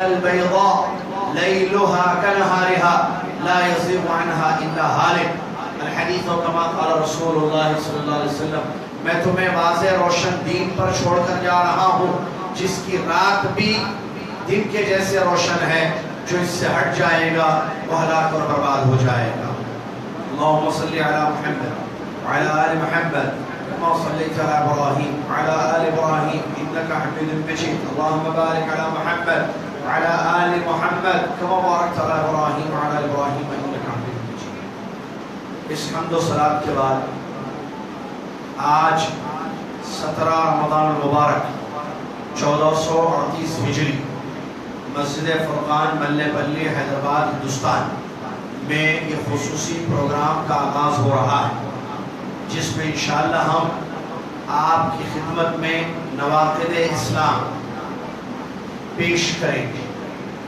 البيضاء ليلها كنهارها لا يزيغ عنها إلا هالك الحدیث كما قال رسول اللہ صلی اللہ علیہ وسلم میں تمہیں واضح روشن دین پر چھوڑ کر جا رہا ہوں جس کی رات بھی دن کے جیسے روشن ہے، جو اس سے ہٹ جائے گا وہ ہلاک اور برباد ہو جائے گا۔ اللہم صلی علی محمد وعلی آل محمد كما صليت على إبراهيم وعلى آل إبراهيم إنك حميد مجيد اللهم بارك على محمد وعلى آل محمد كما باركت على إبراهيم وعلى آل إبراهيم إنك حميد مجيد۔ اس حمد و صلاة کے بعد آج 17 رمضان المبارک 1438 ہجری مسجد فرقان ملے پلی حیدرآباد ہندوستان میں یہ خصوصی پروگرام کا آغاز ہو رہا ہے، جس میں انشاءاللہ ہم آپ کی خدمت میں نواقض اسلام پیش کریں گے۔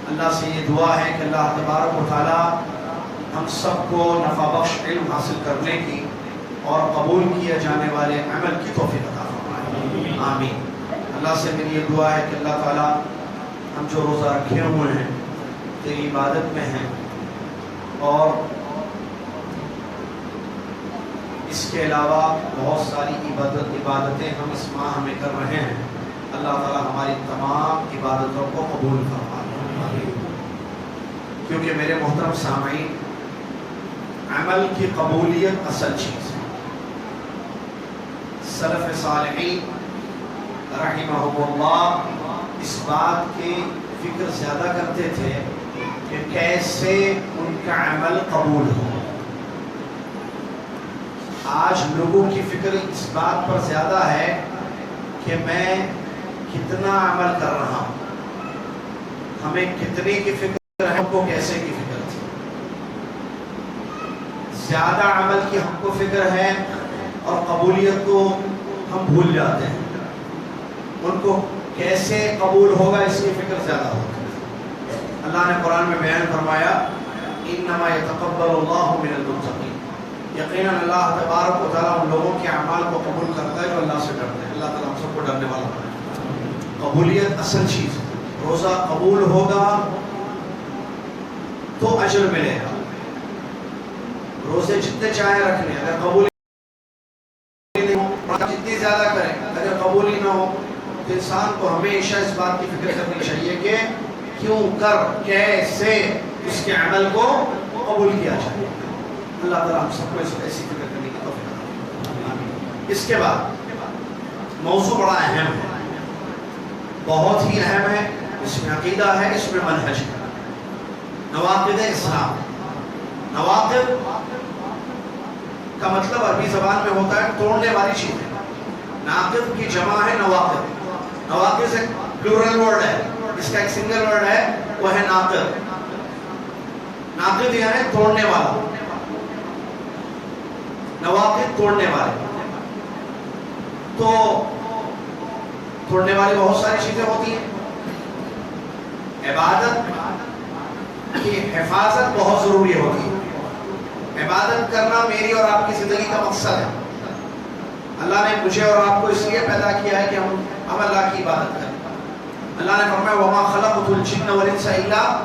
اللہ سے یہ دعا ہے کہ اللہ تبارک و تعالی ہم سب کو نفع بخش علم حاصل کرنے کی اور قبول کیے جانے والے عمل کی توفیق عطا فرمائے، آمین۔ اللہ سے میری یہ دعا ہے کہ اللہ تعالی ہم جو روزہ رکھے ہوئے ہیں تیری عبادت میں ہیں، اور اس کے علاوہ بہت ساری عبادتیں ہم اس ماہ میں کر رہے ہیں، اللہ تعالی ہماری تمام عبادتوں کو قبول فرمائے، کیونکہ میرے محترم سامعین عمل کی قبولیت اصل چیز ہے۔ سلف صالحین رحمہم اللہ اس بات کی فکر زیادہ کرتے تھے کہ کیسے ان کا عمل قبول ہو۔ آج لوگوں کی فکر اس بات پر زیادہ ہے کہ میں کتنا عمل کر رہا ہوں، ہمیں کتنے کی فکر ہے، ہم کو کیسے کی فکر تھی۔ زیادہ عمل کی ہم کو فکر ہے اور قبولیت کو ہم بھول جاتے ہیں، ان کو کیسے قبول ہوگا اس کی فکر زیادہ ہوتی ہے۔ اللہ نے قرآن میں بیان فرمایا انما یتقبل اللہ من المتقین، یقیناً اللہ تبارک و تعالیٰ ان لوگوں کے اعمال کو قبول کرتا ہے جو اللہ سے ڈرتے ہیں۔ اللہ تعالیٰ ہم سب کو ڈرنے والا بنائے۔ قبولیت اصل چیز ہے۔ روزہ قبول ہوگا تو اجر ملے گا، روزے جتنے چاہیں رکھنے، اگر قبول نہیں ہو جتنی زیادہ کریں، اگر قبول ہی نہ ہو تو انسان کو ہمیشہ اس بات کی فکر کرنی چاہیے کہ کیوں کر کیسے اس کے عمل کو قبول کیا جائے۔ اللہ تعالیٰ ہم سب کو ایسی فکر کرنے کی توفیق عطا۔ اس کے بعد موضوع بڑا اہم ہے، بہت ہی اہم ہے، اس میں عقیدہ ہے، اس میں منہج ہے۔ نواقض اسلام۔ نواقض کا مطلب عربی زبان میں ہوتا ہے توڑنے والی چیزیں۔ ناقض کی جمع ہے نواقض۔ نواقض ایک پلورل ورڈ ہے، اس کا ایک سنگل ورڈ ہے، وہ ہے ناقض۔ ناقض یعنی توڑنے والا، نواقض توڑنے والے۔ تو توڑنے والی بہت ساری چیزیں ہوتی ہیں۔ عبادت کی حفاظت بہت ضروری ہوتی ہے۔ عبادت کرنا میری اور آپ کی زندگی کا مقصد ہے۔ اللہ نے مجھے اور آپ کو اس لیے پیدا کیا ہے کہ ہم اللہ کی عبادت کریں۔ اللہ نے فرمایا وَمَا خَلَقْتُ الْجِنَّ وَالْإِنسَ إِلَّا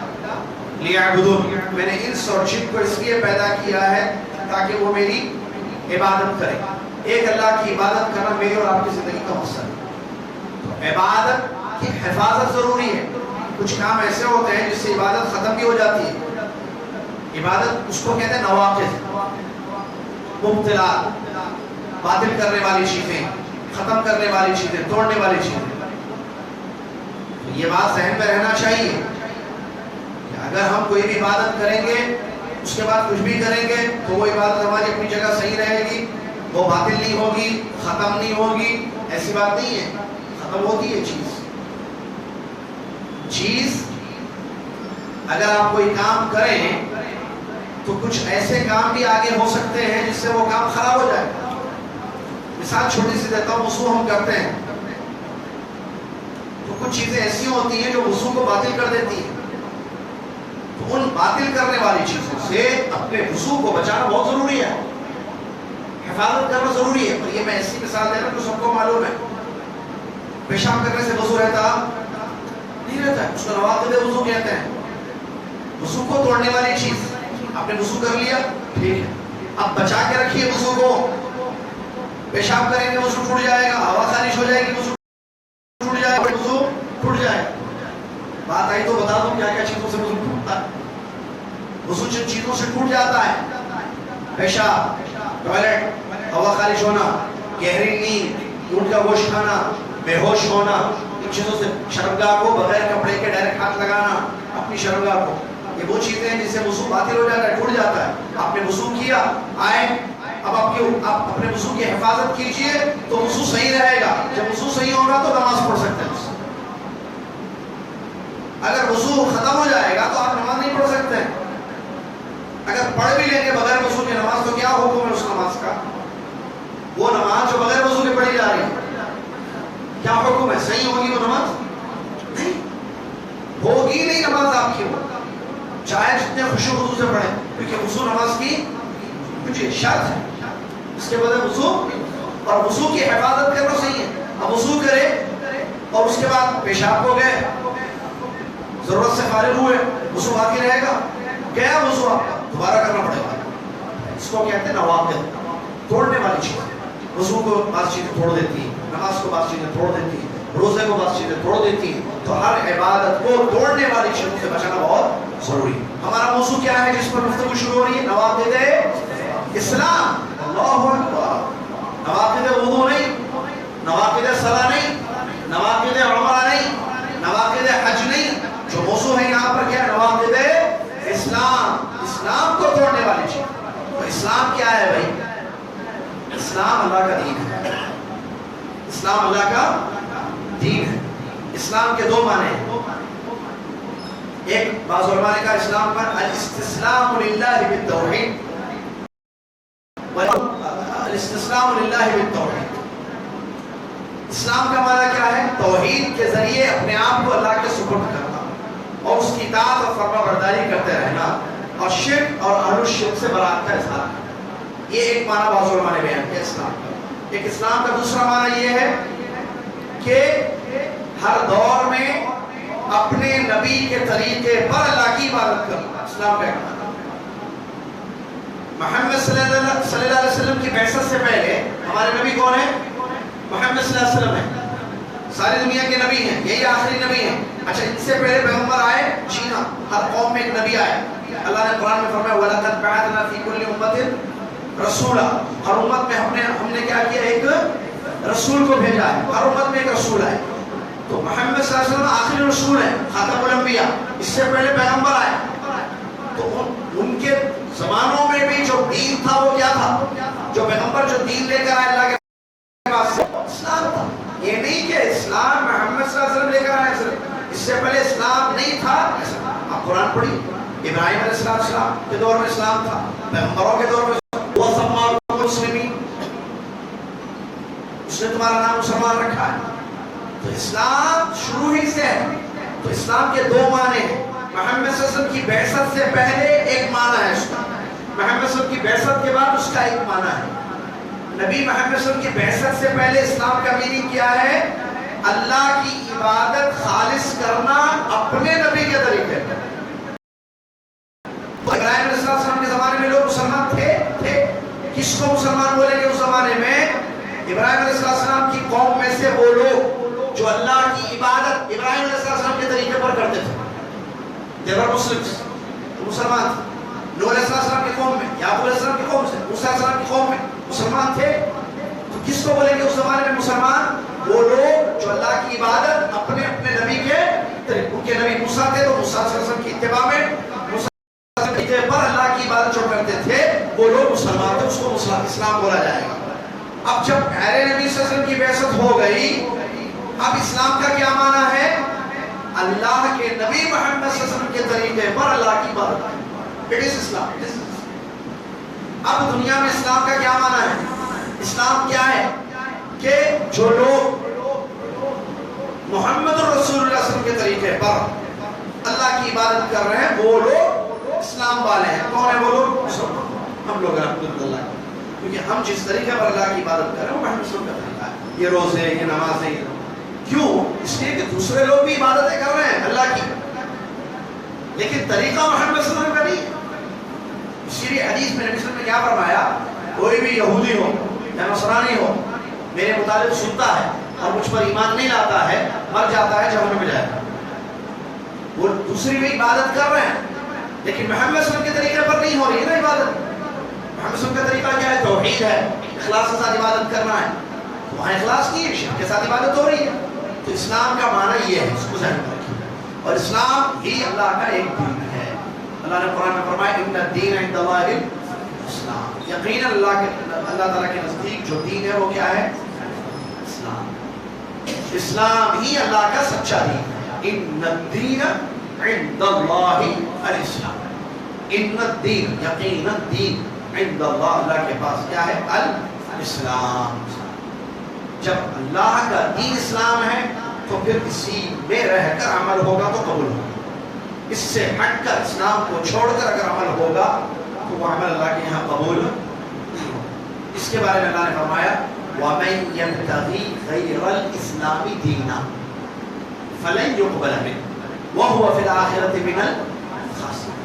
لِيَعْبُدُونِ، میں نے انس اور جن کو اس لیے پیدا کیا ہے تاکہ وہ میری عبادت کریں۔ ایک اللہ کی عبادت کرنا میری اور آپ کی زندگی کا مقصد ہے۔ تو عبادت کی حفاظت ضروری ہے۔ کچھ کام ایسے ہوتے ہیں جس سے عبادت ختم بھی ہو جاتی ہے۔ عبادت اس کو کہتے ہیں نواقض، مبطلات، باطل کرنے والی چیزیں، ختم کرنے والی چیزیں، توڑنے والی چیزیں۔ یہ بات ذہن میں رہنا چاہیے کہ اگر ہم کوئی بھی عبادت کریں گے اس کے بعد کچھ بھی کریں گے تو وہ عبادت ہماری اپنی جگہ صحیح رہے گی، وہ باطل نہیں ہوگی، ختم نہیں ہوگی، ایسی بات نہیں ہے۔ ختم ہوتی ہے چیز اگر آپ کوئی کام کریں تو کچھ ایسے کام بھی آگے ہو سکتے ہیں جس سے وہ کام خراب ہو جائے۔ مثال چھوٹی سی دیتا ہوں، وضو ہم کرتے ہیں تو کچھ چیزیں ایسی ہوتی ہیں جو وضو کو باطل کر دیتی ہیں۔ تو ان باطل کرنے والی چیزوں سے اپنے وضو کو بچانا بہت ضروری ہے، حفاظت کرنا ضروری ہے۔ اور یہ میں ایسی مثال دے رہا ہوں جو سب کو معلوم ہے۔ پیشاب کرنے سے وضو رہتا نہیں رہتا ہے. اس کو نواقض وضو کہتے ہیں. وضو کو توڑنے والی چیز. آپ نے وضو کر لیا, ٹھیک ہے, اب بچا کے رکھیے وضو کو. پیشاب کریں گے وضو ٹوٹ جائے گا, ہوا خارج ہو جائے گی وضو ٹوٹ جائے گا, وضو ٹوٹ جائے گا. بات آئی تو بتا دوں کیا کیا چیزوں سے وضو ٹوٹتا ہے. وضو جن چیزوں سے ٹوٹ جاتا ہے, پیشاب, ٹوائلٹ, ہوا خارج ہونا, گہری نیند, اونٹ کا گوشت کھانا, بے ہوش ہونا, ان چیزوں سے, شرمگاہ کو بغیر کپڑے کے ڈائریکٹ ہاتھ لگانا اپنی شرمگاہ کو, یہ وہ چیزیں ہیں جس سے وضو باطل ہو جاتا ہے, ٹوٹ جاتا ہے. آپ نے وضو کیا, آئے, اب آپ اپنے وضو کی حفاظت کیجئے تو وضو صحیح رہے گا. جب وضو صحیح ہوگا تو نماز پڑھ سکتے ہیں. اگر وضو ختم ہو جائے گا تو آپ نماز نہیں پڑھ سکتے ہیں. اگر پڑھ بھی لیں گے بغیر وضو کی نماز تو کیا حکم ہے اس نماز کا؟ وہ نماز جو بغیر وضو کے پڑھی جا رہی ہے, کیا حکم ہے؟ صحیح ہوگی وہ نماز؟ نہیں ہوگی, نہیں نماز آپ کی, چاہے جتنے خوشو وضو سے پڑھیں, کیونکہ وضو نماز کی کچھ شرط ہے. اس کے بعد وضو, اور وضو کی حفاظت کرنا صحیح ہے. اب وضو کرے اور اس کے بعد پیشاب ہو گئے, ضرورت سے فارغ ہوئے, وضو باقی رہے گا, گیا وضو آپ کا, دوبارہ کرنا پڑے گا. اس کو کہتے ہیں نواقض, توڑنے والی چیز. وضو کو بعض چیزیں توڑ دیتی, نماز کو بعض چیزیں توڑ دیتی, روزے کو بعض چیزیں توڑ دیتی. تو ہر عبادت کو توڑنے والی چیزوں سے بچانا بہت ضروری. ہمارا موضوع کیا ہے جس پر گفتگو شروع ہو رہی ہے؟ نواقض اسلام. اللہ اکبر. نواقض وضو نہیں, نواقض صلاح نہیں, نواقض عمرہ نہیں, نواقض حج نہیں. جو موضوع ہے یہاں پر کیا ہے؟ نواقض اسلام. اسلام کو توڑنے والی چیز. تو اسلام کیا ہے بھائی؟ اسلام اللہ کا دین ہے. اسلام اللہ کا دین ہے. اسلام کے دو معنی ہیں. ایک بعض علماء نے کہا اسلام کا الاستسلام للہ بالتوحید, الاستسلام للہ بالتوحید. اسلام کا معنی کیا ہے؟ توحید کے ذریعے اپنے آپ کو اللہ کے سپرد کرنا اور اس کی اطاعت اور فرما برداری کرتے رہنا, اور شرک اور اہل الشرک سے برات کا اظہار. یہ ایک معنی بعض علماء نے بیان کیا اسلام کا. ایک اسلام کا دوسرا معنی یہ ہے کہ ہر دور میں اپنے نبی کے طریقے پر اللہ کی عبادت کرنا. اسلام کا ایک معنی. محمد صلی اللہ علیہ وسلم کی بعثت سے پہلے ہمارے نبی کون ہیں؟ محمد صلی اللہ علیہ وسلم ہیں. ساری دنیا کے نبی ہیں, یہی آخری نبی ہیں. اچھا, ان سے پہلے پیغمبر آئے؟ جی ہاں, ہر قوم میں ایک نبی آئے. اللہ نے قرآن میں فرمایا وَلَقَدْ بَعَثْنَا فِي كُلِّ أُمَّةٍ رَسُولًا. ہر امت میں ہم نے کیا کیا؟ ایک رسول کو بھیجا ہے. ہر امت میں ایک رسول آئے. تو محمد صلی اللہ علیہ وسلم آخری رسول ہیں, خاتم الانبیاء. اس سے پہلے پیغمبر آئے. تو ان کے زمانوں میں بھی جو دین تھا وہ کیا تھا؟ جو پیغمبر جو دین لے کر آئے اللہ کے پاس سے, اسلام تھا. یہ نہیں کہ اسلام محمد صلی اللہ علیہ وسلم لے کر آئے, اس سے پہلے اسلام نہیں تھا. آپ قرآن پڑھی, ابراہیم علیہ السلام کے دور میں اسلام تھا, پیغمبروں کے دور میں وَسَمَّاكُمُ الْمُسْلِمِينَ, اس نے تمہارا نام مسلمان رکھا ہے. تو اسلام شروع ہی سے ہے. تو اسلام کے دو معنی ہیں. محمد صلی اللہ علیہ وسلم کی بعثت سے پہلے ایک معنی ہے اس کا, محمد صلی اللہ علیہ وسلم کی بعثت کے بعد اس کا ایک معنی ہے. نبی محمد صلی اللہ علیہ وسلم کی بعثت سے پہلے اسلام کا میننگ کیا ہے؟ اللہ کی عبادت خالص کرنا اپنے نبی کے طریقے پر. ابراہیم علیہ السلام کے زمانے میں لوگ مسلمان تھے. کس کو مسلمان بولیں گے اس زمانے میں؟ ابراہیم علیہ السلام کی قوم میں سے وہ لوگ جو اللہ کی عبادت ابراہیم علیہ السلام کے طریقے پر کرتے تھے. They were Muslims. مسلمان تھے. نوح علیہ السلام کی قوم میں, یعقوب علیہ السلام کی قوم سے, موسیٰ علیہ السلام کی قوم میں مسلمان تھے. تو کس کو بولیں گے اس زمانے میں مسلمان؟ وہ لوگ جو اللہ کی عبادت اپنے نبی کے طریقے, ان کے نبی موسیٰ تھے تو موسیٰ علیہ السلام کی اتباع میں پر اللہ کی عبادت جو کرتے تھے وہ لوگ مسلمان تھے. اس کو اسلام بولا جائے گا. اب جب پہلے نبی صلی اللہ علیہ وسلم کی بعثت ہو گئی, اب اسلام کا کیا معنی ہے؟ اللہ کے نبی محمد صلی اللہ علیہ وسلم کے طریقے پر اللہ کی عبادت. اٹ از اسلام. اب دنیا میں اسلام کا کیا معنی ہے؟ اسلام کیا ہے کہ جو لوگ محمد رسول اللہ صلی اللہ علیہ وسلم کے طریقے پر اللہ کی عبادت کر رہے ہیں وہ لوگ اسلام والے ہیں. کون ہیں وہ لوگ؟ ہم لوگ الحمدللہ, کیونکہ ہم جس طریقے پر اللہ کی عبادت کر رہے ہیں وہ محمد صلی اللہ علیہ وسلم کا طریقہ ہے. یہ روزے, یہ نمازیں, کیوں؟ اس لیے کہ دوسرے لوگ بھی عبادتیں کر رہے ہیں اللہ کی، لیکن طریقہ محمد صلی اللہ علیہ وسلم کا نہیں ہے۔ اسی لیے حدیث میں نبی صلی اللہ علیہ وسلم نے کیا فرمایا، کوئی بھی یہودی ہو یا نصرانی ہو میرے مطابق سنتا ہے اور مجھ پر ایمان نہیں لاتا ہے، مر جاتا ہے جہنم میں جائے گا۔ وہ دوسری بھی عبادت کر رہے ہیں لیکن محمد صلی اللہ علیہ وسلم کے طریقے پر نہیں ہو رہی ہے نا عبادت۔ محمد صلی اللہ علیہ وسلم کا طریقہ کیا ہے؟ توحید ہے، اخلاص کے ساتھ عبادت کرنا ہے۔ وہاں اخلاص نہیں ہے، شرک کے ساتھ عبادت ہو رہی ہے۔ تو اسلام کا معنی یہ ہے، اس کو ذہن میں رکھیے، اور اسلام ہی اللہ کا ایک دین ہے۔ اللہ نے قرآن میں فرمایا ان الدین عند اللہ الاسلام، یقیناً اللہ تعالیٰ کے نزدیک جو دین ہے وہ کیا ہے؟ اسلام۔ اسلام ہی اللہ کا سچا دین ہے۔ ان الدین عند اللہ الاسلام، ان الدین یقیناً دین عند اللہ اللہ کے پاس کیا ہے؟ الاسلام۔ جب اللہ کا دین اسلام ہے تو پھر اسی میں رہ کر عمل ہوگا تو قبول ہوگا۔ اس سے ہٹ کر اسلام کو چھوڑ کر اگر عمل ہوگا تو وہ عمل اللہ کے یہاں قبول نہیں ہوگا۔ اس کے بارے میں اللہ نے فرمایا وَمَن يَبْتَغِي غَيْرَ الْإِسْلَامِ دِينًا فَلَن يُقْبَلَ مِنْهُ وَهُوَ فِي الْآخِرَةِ مِنَ الْخَاسِرِينَ۔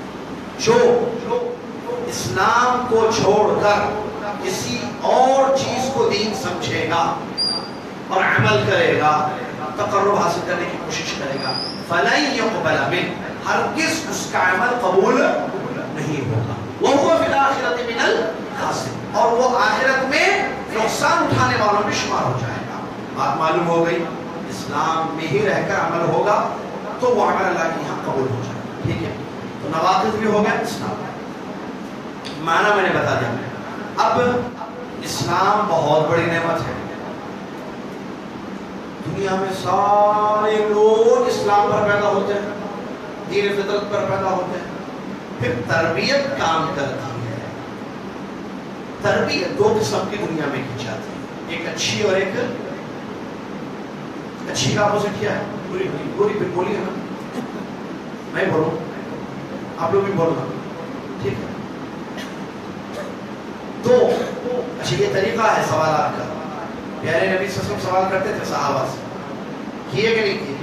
جو اسلام کو چھوڑ کر کسی اور چیز کو دین سمجھے گا اور عمل کرے گا، تقرب حاصل کرنے کی کوشش کرے گا، فَلَن يُقْبَلَ مِنْهُ، ہرگز اس کا عمل قبول نہیں ہوگا، وَهُوَ فِي الْآخِرَةِ مِنَ الْخَاسِرِينَ، اور وہ آخرت میں نقصان اٹھانے والوں میں شمار ہو جائے گا۔ بات معلوم ہو گئی، اسلام میں ہی رہ کر عمل ہوگا تو وہ عمل اللہ کے یہاں قبول ہو جائے گا۔ ٹھیک ہے، تو نواقض بھی ہو گیا، اسلام معنی میں نے بتا دیا۔ اب اسلام بہت بڑی نعمت ہے، دنیا میں سارے لوگ اسلام پر پیدا ہوتے ہیں، دین فطرت پر پیدا ہوتے ہیں، پھر تربیت کام کرتی ہے۔ تربیت دو قسم کی دنیا میں کی جاتی ہے، ایک اچھی اور ایک اچھی کا اپوزٹ کیا ہے؟ بری۔ بری پھر بولی ہے نا، میں بولوں آپ لوگ بھی بولنا، ٹھیک ہے؟ تو اچھا یہ طریقہ ہے سوالات کا، پیارے نبی صلی اللہ علیہ وسلم سوال کرتے تھے صحابہ سے، کیے کہ نہیں کیے؟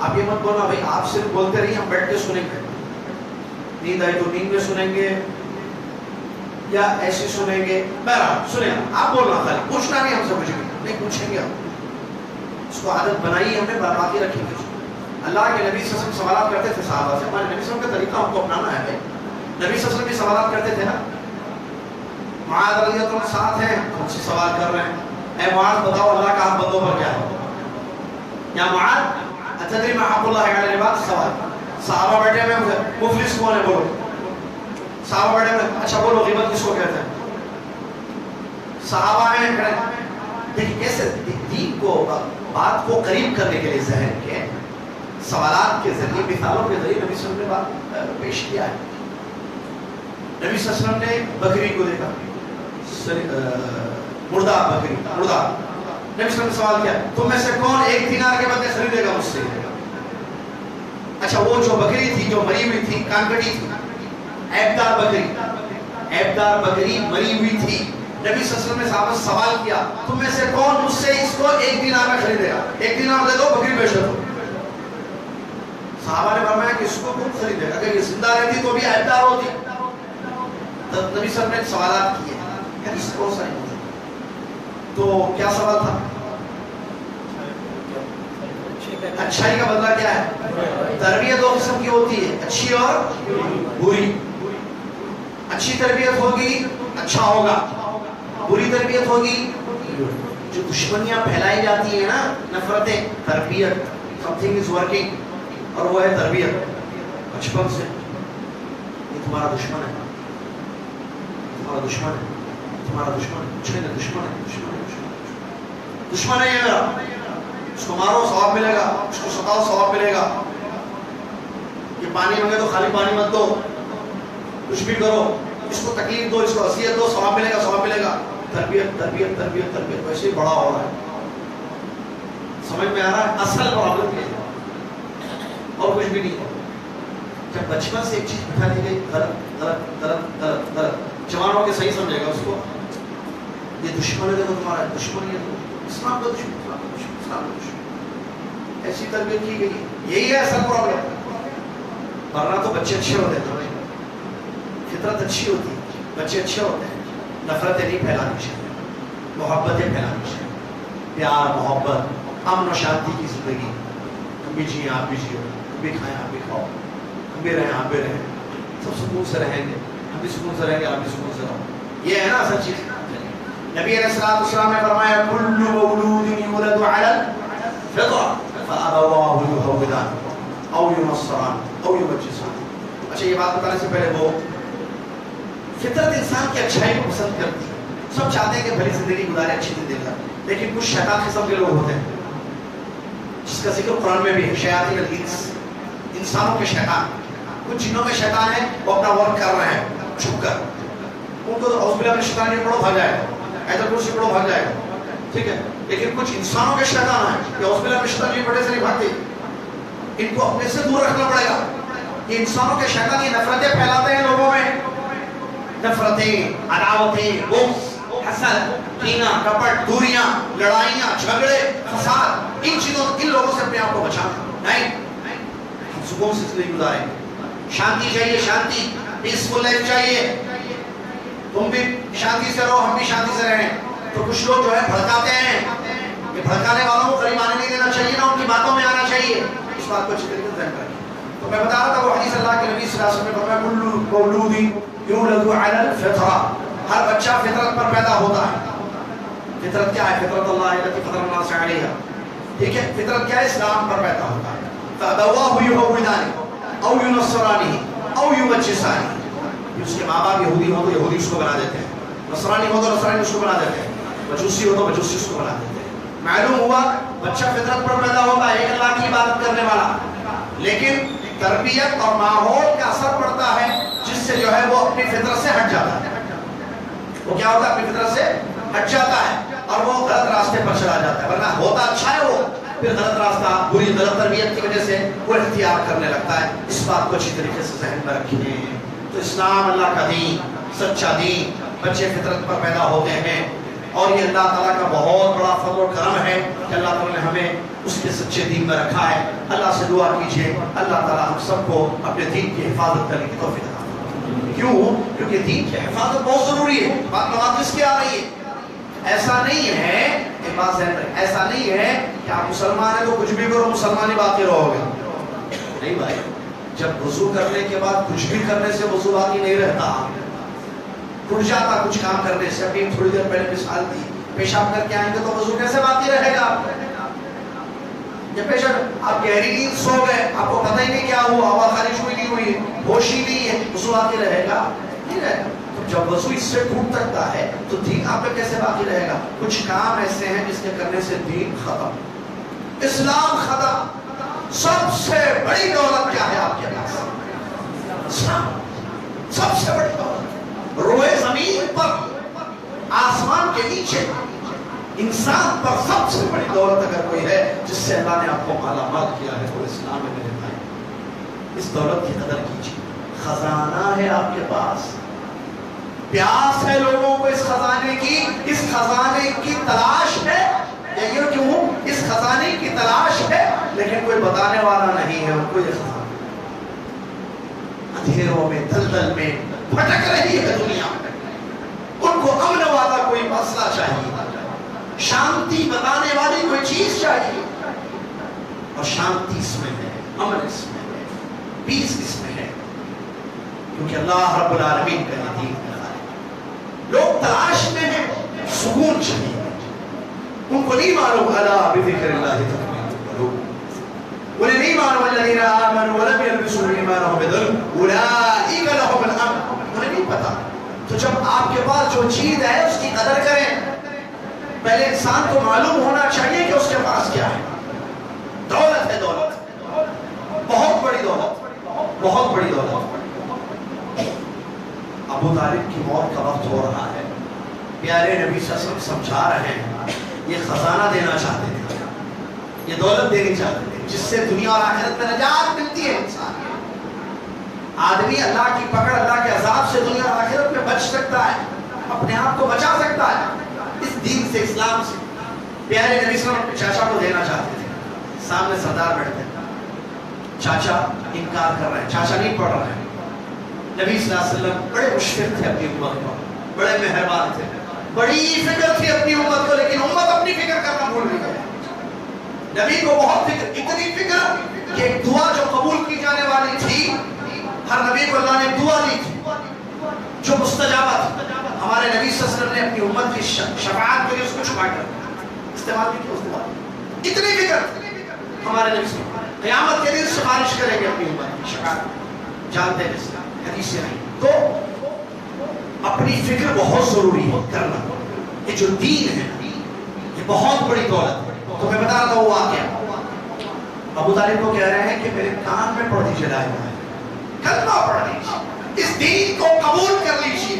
آپ یہ مت بولنا بھائی آپ صرف بولتے رہیے ہم بیٹھ کے سنیں گے، نیند آئی تو نیند میں سنیں گے یا ایسے سنیں گے، بہرحال سنیں گا، آپ بولنا، خالی پوچھنا نہیں ہم سے کچھ بھی نہیں پوچھیں گے ہم، اس کو عادت بنائی ہم نے، باقی رکھیں گے۔ اللہ کے نبی صلی اللہ علیہ وسلم سوالات کرتے تھے صحابہ سے، ہمارے نبی صلی اللہ علیہ وسلم کا طریقہ ہم کو اپنانا ہے بھائی۔ نبی صلی اللہ علیہ وسلم بھی سوالات کرتے تھے نا، معاذ رضی اللہ عنہ ساتھ ہیں، ہم سے سوال کر رہے ہیں، اے معاذ بتاؤ اللہ کا حق بندوں پر کیا ہے؟ یا معاذ اتدری ما حق اللہ علی العباد؟ سوال۔ صحابہ بیٹھے ہوئے، مفلس کون ہے بولو، صحابہ بیٹھے ہوئے، اچھا بولو غیبت کس کو کہتے ہیں؟ صحابہ ہیں، دیکھیں کیسے دین کو، بات کو قریب کرنے کے لیے ذہن کے سوالات کے ذریعے، مثالوں کے ذریعے نبی صلی اللہ علیہ وسلم نے بات پیش کیا ہے۔ نبی صلی اللہ علیہ وسلم نے بکری کو دیکھا، مردہ بکری، مردہ، نبی صلی اللہ علیہ وسلم نے سوال کیا تم میں سے کون ایک دینار کے بدلے خریدے گا مجھ سے؟ اچھا وہ جو بکری تھی جو مری ہوئی تھی، کانکٹی تھی، عیبدار بکری، عیبدار بکری مری ہوئی تھی، نبی صلی اللہ علیہ وسلم نے صحابہ سے سوال کیا تم میں سے کون مجھ سے اس کو ایک دینار میں خریدے گا؟ ایک دینار دے دو بکری بیچ دو۔ صحابہ نے فرمایا کہ اس کو کون خریدے گا؟ اگر یہ زندہ رہتی تو بھی عیبدار ہوتی۔ نبی صلی اللہ علیہ وسلم نے سوالات کیے، یعنی اس کو صحیح تو کیا سوال تھا؟ اچھائی کا بدلہ کیا ہے؟ تربیت دو قسم کی ہوتی ہے، اچھی اور بری۔ اچھی تربیت ہوگی اچھا ہوگا، بری تربیت ہوگی جو دشمنیاں پھیلائی جاتی ہیں نا، نفرتیں، تربیت، something is working، اور وہ ہے تربیت بچپن سے، یہ تمہارا دشمن ہے، تمہارا دشمن ہے، تمہارا دشمن ہے، دشمن ہے، دشمن ہے، دشمن ہے یہ میرا، اس کو مارو ثواب ملے گا، اس کو ستاؤ ثواب ملے گا، یہ پانی مانگے تو خالی پانی مت دو، کچھ بھی کرو، اس کو تکلیف دو، اس کو اذیت دو، ثواب ملے گا، ثواب ملے گا۔ تربیت تربیت تربیت تربیت ویسے ہی بڑا ہو رہا ہے، سمجھ میں آ رہا ہے؟ اصل پرابلم یہ ہے اور کچھ بھی نہیں ہے۔ جب بچپن سے ایک چیز بٹھا دی گئی غلط غلط غلط غلط غلط، جوان ہو کے صحیح سمجھے گا اس کو، یہ دشمن ہے، دیکھو تمہارا دشمن، یہ اسلام کا دشمن، اسلام کا دشمن، اسلام کا دشمن، ایسی تربیت کی گئی. یہی ہے اصل پرابلم. ورنہ تو بچے اچھے ہوتے ہیں, فطرت اچھی ہوتی ہے, بچے اچھے ہوتے ہیں. نفرتیں نہیں پھیلانی چاہیے, محبتیں پھیلانی چاہیے. پیار, محبت, امن و شانتی کی زندگی. ہم بھی جئیں آپ بھی جیو, ہم بھی کھائیں آپ بھی کھاؤ, ہم بھی رہیں آپ بھی رہیں, سب سکون سے رہیں گے. ہم بھی سکون سے رہیں گے, آپ بھی سکون سے رہو. یہ ہے نا اصل چیز. نبی علیہ السلام نے فرمایا کل مولود یولد علی الفطرہ فابواہ یہودان او ینصران او یمجسان. اچھا یہ بات بتانے سے پہلے وہ فطرت انسان کی اچھائی کو پسند کرتی ہے. سب چاہتے ہیں کہ بھلی زندگی گزارے, اچھی زندگی گزارے, لیکن کچھ شیطان قسم کے لوگ ہوتے ہیں جس کا ذکر قرآن میں بھی ہے, شیاطین الانس, انسانوں کے شیطان. کچھ جنوں میں شیطان ہیں وہ اپنا ورک کر رہے ہیں چھپ کر, ان کو اعوذ باللہ من الشیطان الرجیم پڑھو بھاگ جائے گا, ایت الکرسی پڑھو بھاگ جائے گا, ٹھیک ہے. لیکن کچھ انسانوں کے شیطان ہیں کہ اعوذ باللہ من الشیطان الرجیم پڑھنے سے نہیں بھاگتے, ان کو اپنے سے دور رکھنا پڑے گا. یہ انسانوں کے شیطان یہ نفرتیں پھیلاتے ہیں لوگوں میں, نفرتیں, عداوتیں, بغض, حسد, کینہ, کپٹ, دوریاں, لڑائیاں, جھگڑے, فساد, ان چیزوں, ان لوگوں سے اپنے آپ کو بچانا. نہیں, ہم سکون سے زندگی گزاریں. شانتی چاہیے, شانتی, پیسفل لائف چاہیے. تم بھی شانتی سے رہو, ہم بھی شانتی سے رہیں. تو کچھ لوگ جو ہے بھڑکاتے ہیں, یہ بھڑکانے والوں کو قریب آنے نہیں دینا چاہیے, نہ ان کی باتوں میں آنا چاہیے. اس بات کو اچھی طریقے سے ذہن میں رکھیں. تو میں بتا رہا تھا وہ حدیث اللہ کے نبی صلی اللہ علیہ وسلم نے فرمایا کل مولود یولد علی الفطرہ, ہر بچہ فطرت پر پیدا ہوتا ہے. فطرت کیا ہے؟ فطرت اللہ التی فطر الناس علیہا, ٹھیک ہے. فطرت کیا ہے؟ اسلام پر پیدا ہوتا ہے. فابواہ یہودان او ینصرانی او یمجسانی. اس کے ماں باپ یہودی ہو تو یہودی اس کو بنا دیتے ہیں, نصرانی ہو تو نصرانی اس کو بنا دیتے ہیں, مجوسی ہو تو مجوسی اس کو بنا دیتے ہیں. معلوم ہوا بچہ فطرت پر پیدا ہوتا ہے, ایک اللہ کی عبادت کرنے والا, لیکن تربیت اور ماحول کا اثر پڑتا ہے جس سے جو ہے وہ اپنی فطرت سے ہٹ جاتا ہے. وہ کیا ہوتا ہے؟ اپنی فطرت سے ہٹ جاتا ہے اور وہ غلط راستے پر چلا جاتا ہے. ورنہ ہوتا اچھا ہے, وہ پھر غلط راستہ, بری غلط تربیت کی وجہ سے وہ اختیار کرنے لگتا ہے. اس بات کو اچھی طریقے سے ذہن میں رکھیں. تو اسلام اللہ کا دین, سچا دین, بچے فطرت پر پیدا ہوتے ہیں, اور یہ اللہ تعالیٰ کا بہت بڑا فضل و کرم ہے کہ اللہ تعالیٰ نے ہمیں اس کے سچے دین میں رکھا ہے. اللہ سے دعا کیجیے اللہ تعالیٰ ہم سب کو اپنے دین کی حفاظت کرنے کی توفیق عطا فرمائے. کیوں؟ کیونکہ دین کی حفاظت بہت ضروری ہے. بات نماز کی آ رہی ہے. ایسا نہیں ہے, ایک بات ذہن رکھیں, ایسا نہیں ہے کہ آپ مسلمان ہیں تو کچھ بھی کرو مسلمانی باقی رہو گے. نہیں بھائی, جب وضو کرنے کے بعد کچھ بھی کرنے سے وضو باقی نہیں رہتا, ٹوٹ جاتا کچھ کام کرنے سے. ابھی تھوڑی دیر پہلے مثال دی, پیشاب کر کے آئیں گے تو وضو کیسے باقی رہے گا؟ جب پیشاب, آپ گہری نیند سو گئے, آپ کو پتہ ہی نہیں کیا ہوا, ہوا خارج ہوئی نہیں ہوئی, ہوش ہی نہیں ہے, وضو باقی رہے گا؟ نہیں رہے گا. تو جب وضو اس سے ٹوٹ سکتا ہے تو دین آپ کا کیسے باقی رہے گا؟ کچھ کام ایسے ہیں جس کے کرنے سے دین ختم, اسلام ختم. سب سے بڑی دولت کیا ہے آپ کے پاس؟ اسلام. سب سے بڑی دولت روئے زمین پر, آسمان کے نیچے, انسان پر سب سے بڑی دولت اگر کوئی ہے جس سے اللہ نے آپ کو مالا مال کیا ہے تو اسلام ہے میرے بھائی. اس دولت کی قدر کیجیے. خزانہ ہے آپ کے پاس, پیاس ہے لوگوں کو اس خزانے کی, اس خزانے کی تلاش ہے. یہ کیوں؟ اس خزانے کی تلاش ہے لیکن کوئی بتانے والا نہیں ہے ان کو. یہ خزانہ اندھیروں میں, دلدل میں بھٹک رہی ہے دنیا. ان کو امن والا کوئی مسئلہ چاہیے, شانتی بتانے والی کوئی چیز چاہیے, اور شانتی اس میں ہے, امن اس میں ہے, پیس اس میں ہے, کیونکہ اللہ رب العالمین کا یہ دین ہے. لوگ تلاش میں ہیں, سکون چاہیے. ان کو نہیں معلوم الا بذکر اللہ تطمئن القلوب, انہیں نہیں معلوم الذین آمنوا ولم یلبسوا ایمانهم بظلم اولئک لهم الامن, انہیں نہیں پتا. تو جب آپ کے پاس جو چیز ہے اس کی قدر کریں. پہلے انسان کو معلوم ہونا چاہیے کہ اس کے پاس کیا ہے. دولت ہے, دولت بہت بڑی دولت, بہت بڑی دولت. ابو طالب کی موت کا وقت ہو رہا ہے, پیارے نبی صلی اللہ علیہ وسلم سمجھا رہے ہیں, یہ خزانہ دینا چاہتے تھے, یہ دولت دینی چاہتے تھے جس سے دنیا اور آخرت میں نجات ملتی ہے. انسان آدمی اللہ کی پکڑ, اللہ کے عذاب سے دنیا اور آخرت میں بچ سکتا ہے, اپنے آپ کو بچا سکتا ہے اس دین سے, اسلام سے. پیارے نبی صلی اللہ علیہ وسلم اپنے چاچا کو دینا چاہتے تھے, سامنے سردار بیٹھتے ہیں، چاچا انکار کر رہے ہیں، چاچا نہیں پڑھ رہے ہیں. نبی صلی اللہ علیہ وسلم بڑے مشفق تھے اپنی امت پر، بڑے مہربان تھے، بڑی فکر تھی اپنی امت کو، لیکن امت اپنی فکر کرنا بھول گئی ہے. نبی کو بہت فکر، اتنی فکر کہ ایک دعا جو قبول کی جانے والی تھی، ہر نبی کو اللہ نے دعا دی تھی جو مستجابہ تھی. ہمارے نبی صلی اللہ علیہ وسلم نے اپنی امت کی شفاعت کے لیے اس کو چھپا کر استعمال بھی کیا. اس دعا اتنی فکر ہمارے نبی صلی اللہ علیہ وسلم قیامت کے دن سفارش کریں گے اپنی امت کی شفاعت، جانتے ہیں اس حدیث سے نہیں. تو اپنی فکر بہت ضروری ہے کرنا. یہ جو دین ہے یہ بہت بڑی دولت ہے. تو میں بتا رہا تھا وہ واقعہ، ابو طالب کو کہہ رہے ہیں کہ میرے کان میں پڑھ دیجیے لا الہ الا اللہ، کلمہ پڑھ لیجیے، اس دین کو قبول کر لیجیے.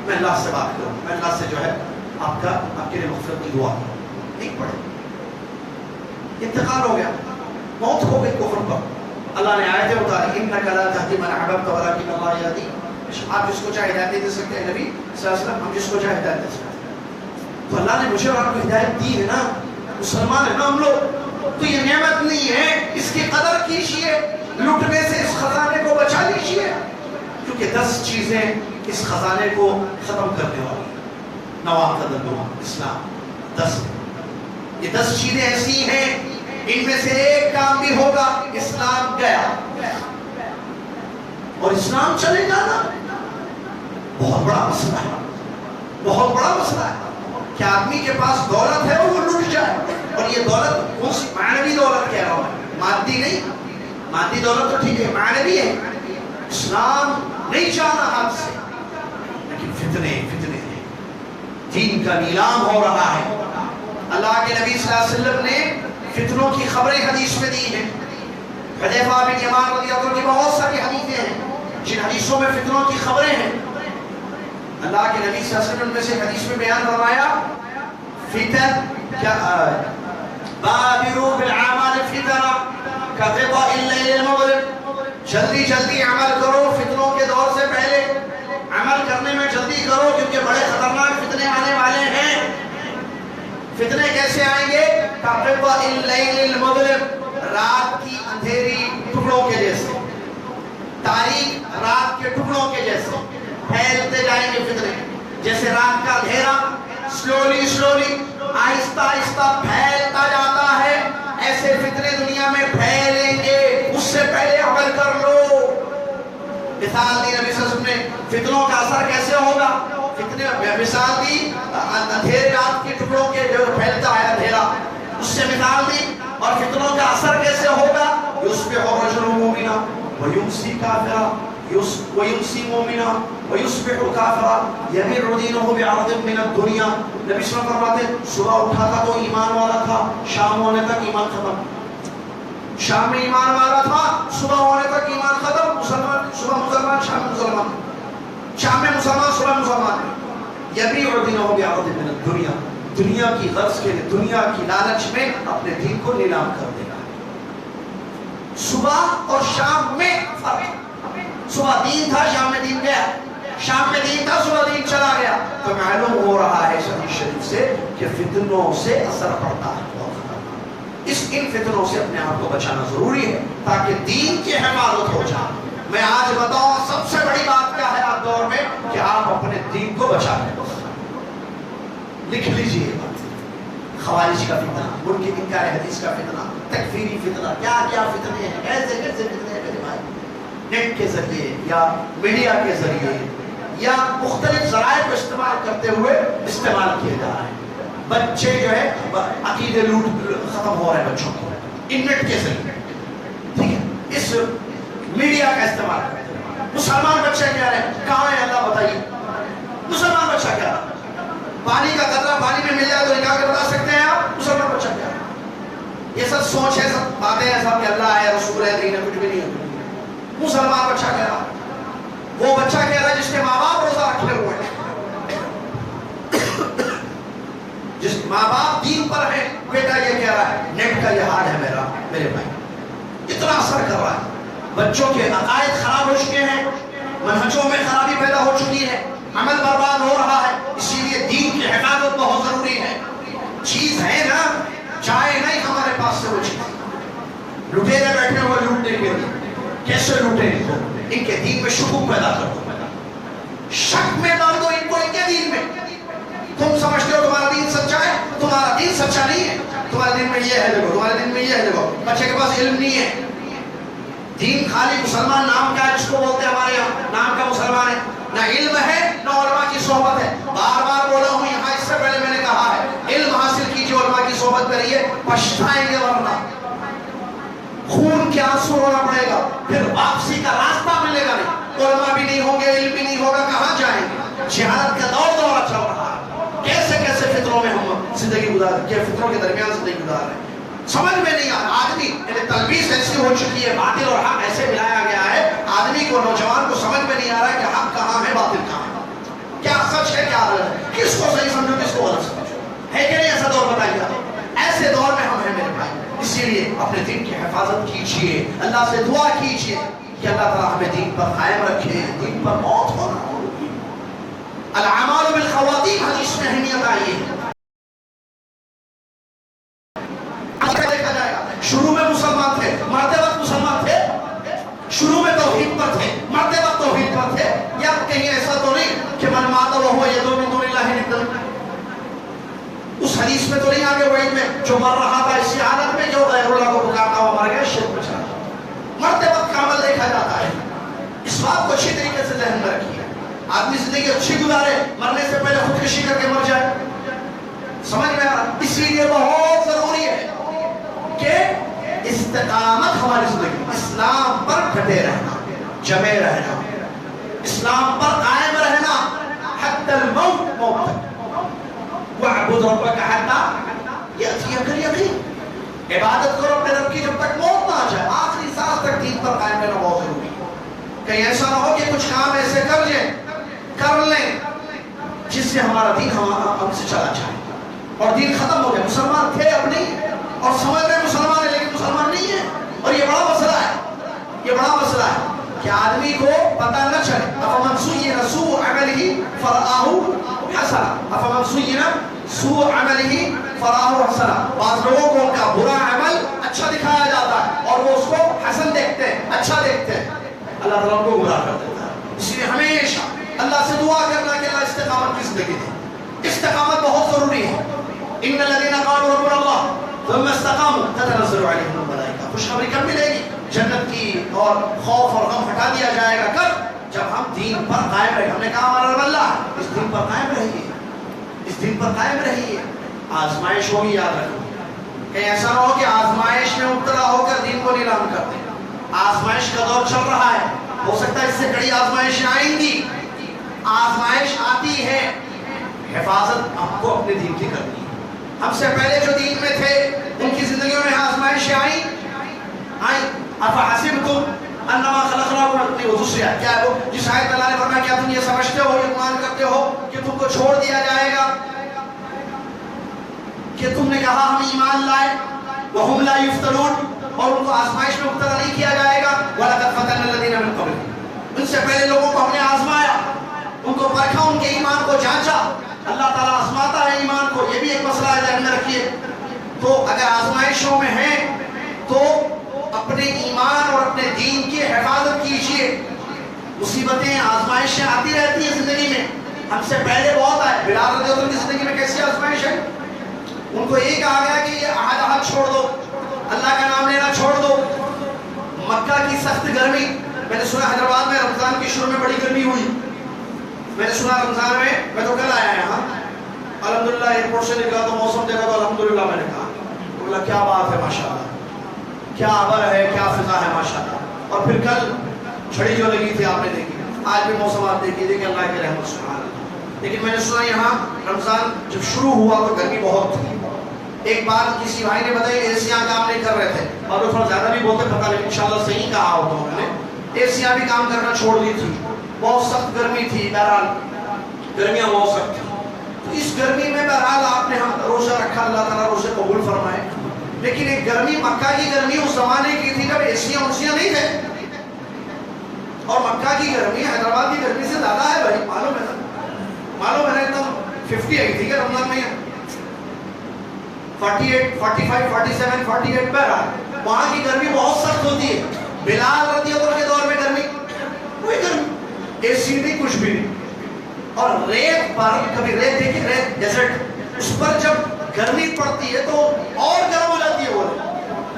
میں اللہ سے بات کروں، میں اللہ سے جو ہے آپ کے لیے مغفرت کی دعا کروں. نہیں پڑھے، انتقال ہو گیا، موت ہو گئی کفر پر. اللہ نے آیتیں اتاری، انک لا تہدی من احببت ولکن اللہ یہدی. آپ جس کو چاہے ہدایت دے سکتے ہیں، نبی صلی اللہ علیہ وسلم ہم جس کو چاہے ہدایت دے سکتے ہیں. تو اللہ نے مجھے اور آپ کو ہدایت دی ہے نا، مسلمان ہے نا ہم لوگ، تو یہ نعمت نہیں ہے، اس کی قدر کیجیے، لٹنے سے اس خزانے کو بچا لیجیے، کیونکہ 10 چیزیں اس خزانے کو ختم کرنے والی. نواقض الدعاء اسلام 10، یہ 10 چیزیں ایسی ہیں ان میں سے ایک کام بھی ہوگا اسلام گیا. اور اسلام چلے جانا بہت بڑا مسئلہ ہے، بہت بڑا مسئلہ ہے کہ آدمی کے پاس دولت ہے وہ لٹ جائے. اور یہ دولت کون سی؟ معنوی دولت کہہ رہا ہوں، مادی نہیں. مادی دولت تو ٹھیک ہے، معنوی ہے. اسلام نہیں چاہنا ہاتھ سے، لیکن فتنے ہیں، دین کا نیلام ہو رہا ہے. اللہ کے نبی صلی اللہ علیہ وسلم نے فتنوں کی خبریں حدیث میں دی ہیں. حذیفہ بن یمان رضی اللہ عنہ کی بہت ساری حدیثیں ہیں جن حدیثوں میں فتنوں کی خبریں ہیں. اللہ کے نبی صلی اللہ علیہ وسلم نے سے حدیث میں بیان فرمایا، فتن کیا بادروا بالاعمال فتنا كقطع الليل المظلم. جلدی جلدی عمل کرو فتنوں کے دور سے پہلے، عمل کرنے میں جلدی کرو کیونکہ بڑے خطرناک فتنے آنے والے ہیں. فتنے کیسے آئیں گے؟ كقطع الليل المظلم، رات کی اندھیری ٹکڑوں کے جیسے، تاریک رات کے ٹکڑوں کے جیسے پھیلتے جائیں گے فتنے. جیسے رات کا اندھیرا سلولی آہستہ آہستہ پھیلتا جاتا ہے، ایسے فتنے دنیا میں پھیلیں گے. اس سے پہلے عمل کر لو. مثال دی نبی صلی اللہ علیہ وسلم نے فتنوں کا اثر کیسے ہوگا. فتنے مثال دی اندھیرے رات کے ٹکڑوں کے جو پھیلتا ہے اندھیرا، اس سے مثال دی. اور فتنوں کا اثر کیسے ہوگا؟ یصبح الرجل مؤمنا ویمسی کافرا، ویمسی مومنا ویصبح کافرا یبیع دینہ بعرض من الدنیا. نبی صلی اللہ علیہ وسلم فرماتے ہیں صبح اٹھا تھا تو ایمان والا تھا، شام ہونے تک ایمان ختم. شام میں ایمان والا تھا، صبح ہونے تک ایمان ختم. مسلمان صبح مسلمان، شام میں مسلمان، شام میں مسلمان، صبح مسلمان. یبیع دینہ بعرض من الدنیا، دنیا کی غرض کے لیے، دنیا کی لالچ میں اپنے دین کو نیلام کر دینا. صبح اور شام میں فرق. صبح دین تھا، شام میں دین گیا. شام میں دین تھا، صبح دین چلا گیا. تو معلوم ہو رہا ہے حدیث شریف سے کہ فتنوں سے اثر پڑتا ہے. ان فتنوں سے اپنے آپ کو بچانا ضروری ہے تاکہ دین کی حفاظت ہو جائے. میں آج بتاؤں سب سے بڑی بات کیا ہے آپ دور میں کہ آپ اپنے دین کو بچا لیں. لکھ لیجیے خوارج کا فتنہ، منکر انکار حدیث کا فتنہ، تکفیری فتنہ، کیا کیا فتنے ہیں، کیسے فتنے ہیں میرے بھائی. نیٹ کے ذریعے یا میڈیا کے ذریعے یا مختلف ذرائع کو استعمال کرتے ہوئے استعمال کیے جا رہے ہیں. بچے جو ہے عقیدے لوٹ ختم ہو رہے ہیں بچوں کو انٹرنیٹ کے ذریعے. ٹھیک ہے، اس میڈیا کا استعمال کرتے ہیں. مسلمان بچے کہہ رہے ہیں کہاں ہے اللہ بتائیے. مسلمان بچہ کہہ رہا پانی کا قطرہ پانی میں مل جائے تو نکال کے بتا سکتے ہیں آپ. مسلمان بچہ کہہ رہا یہ سب سوچ ہے، سب باتیں ہیں، سب کہ اللہ ہے رسول ہے دین ہے، کچھ بھی نہیں ہے. مسلمان بچہ کہہ رہا، وہ بچہ کہہ رہا ہے جس کے ماں باپ روزہ رکھے ہوئے ہیں، جس ماں باپ دین پر ہے، بیٹا یہ کہہ رہا ہے نیٹ کا یہ حال ہے میرے بھائی. اتنا اثر کر رہا ہے. بچوں کے عقائد خراب ہو چکے ہیں، منہجوں میں خرابی پیدا ہو چکی ہے، عمل برباد ہو رہا ہے. اسی لیے دین کی حفاظت بہت ضروری ہے. چیز ہے نا، چاہے نہیں ہمارے پاس سے وہ چیز لٹیرے بیٹھے ہوئے لوٹنے کے لیے. کیسے لوٹیں ان کو؟ ان کے دین میں شکوک پیدا کر دو, شک میں ڈال دو ان کو ان کے دین میں. تم سمجھتے ہو تمہارا دین سچا ہے, تمہارا دین سچا نہیں ہے. تمہارے دین میں یہ ہے دیکھو, تمہارے دین میں یہ ہے دیکھو. بچے کے پاس علم نہیں ہے. دین خالی مسلمان نام کا ہے, جس کو بولتے ہیں ہمارے یہاں نام کا مسلمان ہے. نہ علم ہے نہ علماء کی صحبت ہے. بار بار بولا ہوں یہاں, اس سے پہلے میں نے کہا ہے علم حاصل کیجئے, علماء کی صحبت کریے, پچھتائیں گے ورنہ خون کے آنسو رونا پڑے گا, پھر واپسی کا راستہ ملے گا نہیں. علماء بھی نہیں ہوں گے, علم بھی نہیں ہوگا, کہاں جائیں گے؟ جہالت کا دورہ چل رہا ہے. کیسے کیسے فطروں میں ہم زندگی گزار کے فطروں کے درمیان زندگی گزار رہے ہیں, سمجھ میں نہیں آ رہا. آدمی تلبیس ایسی ہو چکی ہے, باطل اور حق ایسے ملایا گیا ہے, آدمی کو, نوجوان کو سمجھ میں نہیں آ رہا ہے کہ حق کہاں ہے, باطل کہاں ہے, کیا سچ ہے کیا غلط ہے, کس کو صحیح سمجھو کس کو غلط سمجھو. ہے کہ نہیں ایسا دور؟ بتائیے. ایسے دور میں ہم ہیں میرے بھائی. اسی لیے اپنے دین کی حفاظت کیجیے, اللہ سے دعا کیجیے کہ اللہ تعالیٰ ہمیں دین پر قائم رکھے, دین پر موت ہو نہ ہو. الاعمال بالخواتیم حدیث میں اہمیت آئی ہے. دیکھا جائے گا شروع میں مسلمان تھے, مرتے وقت مسلمان تھے, شروع میں توحید پر تھے, مرتے وقت توحید پر تھے. یا کہیں ایسا تو نہیں کہ من مات وہو یدعو من دون اللہ ندا, اس حدیث میں تو نہیں آگے وعید میں جو مر رہا تھا اسی حالت میں جو غیر اللہ کو پکارتا ہوا مر گیا, شرک میں چلا. مرتے وقت کا عمل دیکھا جاتا ہے. اس بات کو اچھی طریقے سے ذہن میں رکھیے. آدمی زندگی اچھی گزارے, مرنے سے پہلے خودکشی کر کے مر جائے, سمجھ میں آ رہا. اسی لیے بہت ضروری ہے کہ استقامت ہماری زندگی, اسلام پر ڈٹے رہنا, جمے رہنا, اسلام پر قائم رہنا, حتی الموت, موت تک. وَاعْبُدْ رَبَّكَ حَتَّى يَأْتِيَكَ الْيَقِينُ, عبادت کرو اپنے رب کی جب تک موت نہ آ جائے. آخری سانس تک دین پر قائم رہنا بہت ضروری ہے. کہیں ایسا نہ ہو کہ کچھ کام ایسے کر لیں جس سے ہمارا دین ہم سے چلا جائے اور دین ختم ہو جائے. مسلمان تھے اب نہیں, اور سمجھ رہے مسلمان ہے لیکن مسلمان نہیں ہے. اور یہ بڑا مسئلہ ہے, یہ بڑا مسئلہ ہے کہ آدمی کو پتہ نہ چلے. أَفَمَنْ زُيِّنَ سُوءُ عَمَلِهِ فَرَآهُ حَسَنًا, أَفَمَنْ زُيِّنَ سُوءُ عَمَلِهِ فَرَآهُ حَسَنًا. بعض لوگوں کو ان کا برا عمل اچھا دکھایا جاتا ہے اور وہ اس کو حسن دیکھتے ہیں, اچھا دیکھتے ہیں. اللہ تعالیٰ کو گمراہ کر دیتا ہے. اس لیے ہمیشہ اللہ سے دعا کرنا کہ اللہ استقامت کی زندگی دے. استقامت بہت ضروری ہے. ان الذين قالوا ربنا الله ثم استقاموا تتنزل عليهم الملائكة. خوشخبری کب ملے گی؟ جنت کی, اور خوف اور غم ہٹا دیا جائے گا کب؟ جب ہم دین پر قائم رہیں. ہم نے کہا ہمارا رب اللہ, اس دین پر قائم رہیے, اس دین پر قائم رہیے. آزمائش ہوگی, یاد رکھو. کہیں ایسا نہ ہو کہ آزمائش میں مبتلا ہو کر دین کو نیلام کر دیں. آزمائش کا دور چل رہا ہے, ہو سکتا ہے اس سے کڑی آزمائشیں آئیں گی. آزمائش آتی ہے, حفاظت آپ کو اپنے دین کی کرنی ہے. ہم سے پہلے جو دین میں تھے ان کی زندگیوں میں آزمائشیں آئیں. افحسبتم انما خلقناکم, دوسری آیت کیا ہے وہ جس آیت میں اللہ نے فرمایا کیا تم یہ سمجھتے ہو, یہ گمان کرتے ہو کہ تم کو چھوڑ دیا جائے گا, کہ تم نے کہا ہم ایمان لائے, وہم لا یفتنون, اور ان کو آزمائش میں مبتلا نہیں کیا جائے گا. وَلَقَدْ فَتَنَّا الَّذِينَ مِن قَبْلِهِمْ, ان سے پہلے لوگوں کو ہم نے آزمایا, ان کو پرکھا, ان کے ایمان کو جانچا. اللہ تعالیٰ آزماتا ہے ایمان کو, یہ بھی ایک مسئلہ ہے, ذہن میں رکھیے. تو اگر آزمائشوں میں ہیں تو اپنے ایمان اور اپنے دین کی حفاظت کیجیے. مصیبتیں, آزمائشیں آتی رہتی ہیں زندگی میں. ہم سے پہلے بہت آئے. بلال رضی اللہ عنہ کی زندگی میں کیسی آزمائش ہے؟ ان کو یہ کہا گیا کہ یہ عہد چھوڑ دو, اللہ کا نام لینا چھوڑ دو. مکہ کی سخت گرمی, میں نے سنا حیدرآباد میں رمضان کی شروع میں بڑی گرمی ہوئی. میں نے سنا رمضان میں تو کل آیا یہاں, الحمدللہ ایئرپورٹ سے نکلا تو موسم دیکھا تو الحمدللہ. میں نے کہا بولا کیا بات ہے, ماشاءاللہ, کیا ابر ہے, کیا فضا ہے, ماشاءاللہ. اور پھر کل چھڑی جو لگی تھی آپ نے دیکھی, آج بھی موسم آپ دیکھیے کہ اللہ کی رحمت سبحان اللہ. لیکن میں نے سنا یہاں رمضان جب شروع ہوا تو گرمی بہت تھی. ایک بات کسی بھائی نے بتائی, ایسیاں کام نہیں کر رہے تھے, اور وہ تھوڑا زیادہ بھی بولتے پتہ نہیں, انشاءاللہ صحیح کہا ہوتا ہوں میں نے. ایسیاں بھی کام کرنا چھوڑ دی تھی, بہت سخت گرمی تھی. بہرحال گرمیاں بہت سخت تھی. تو اس گرمی میں بہرحال آپ نے ہم روزہ رکھا, اللہ تعالیٰ روزے قبول فرمائے. لیکن ایک گرمی, مکہ کی گرمی اس زمانے کی تھی جب ایسیاں انسیاں نہیں تھے, اور مکہ کی گرمی حیدرآباد کی گرمی سے زیادہ ہے بھائی. معلوم ہے نا, ایک دم 50 آئی تھی کہ رمضان میں 48, 45, 47, 48 بہرحال وہاں کی گرمی بہت سخت ہوتی ہے. بلال رضی اللہ عنہ کے دور میں گرمی کوئی گرمی اے سی نہیں کچھ بھی نہیں. اور ریت پر کبھی ریت دیکھی ریت ڈیزرٹ اس پر جب گرمی پڑتی ہے تو اور گرم ہو جاتی ہے وہ.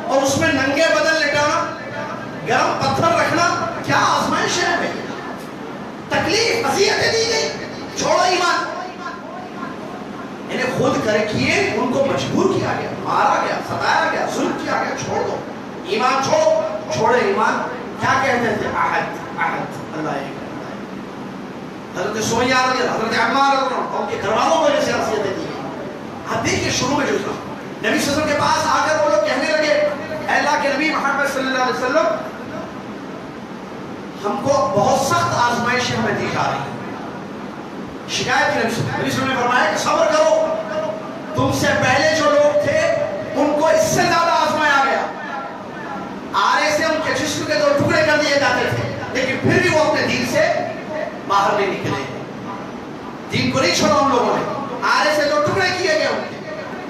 اور اس میں ننگے بدن لٹانا گرم پتھر رکھنا کیا آزمائش ہے بھائی. تکلیف اذیتیں دی گئی. چھوڑو ایمان. انہیں خود کر کیے ان کو مجبور کیا گیا مارا گیا ستایا گیا ظلم کیا گیا. چھوڑ دو ایمان چھوڑو. چھوڑے ایمان. کیا کہتے تھے احد احد اللہ ایک. حضرت سمیہ رضی اللہ حضرت عمار رضی اللہ ان کے گھر والوں کو جیسے نصیحتیں دی. اب دیکھیے شروع میں جو تھا نبی صلی اللہ علیہ وسلم کے پاس آ کر وہ لوگ کہنے لگے اے اللہ کے نبی محمد صلی اللہ علیہ وسلم ہم کو بہت سخت آزمائشیں ہمیں دی جا رہی ہیں. شکایت کی نبی صلی اللہ علیہ وسلم نے فرمایا کہ صبر کرو. تم سے پہلے جو لوگ تھے ان کو اس سے زیادہ آزمایا گیا. آرے سے ان کے جسم کے 2 ٹکڑے کر دیے جاتے تھے لیکن پھر بھی وہ اپنے دین سے باہر نہیں نکلے. دین کو نہیں چھوڑا ان لوگوں نے. آرے سے 2 ٹکڑے کیے گئے ان کے.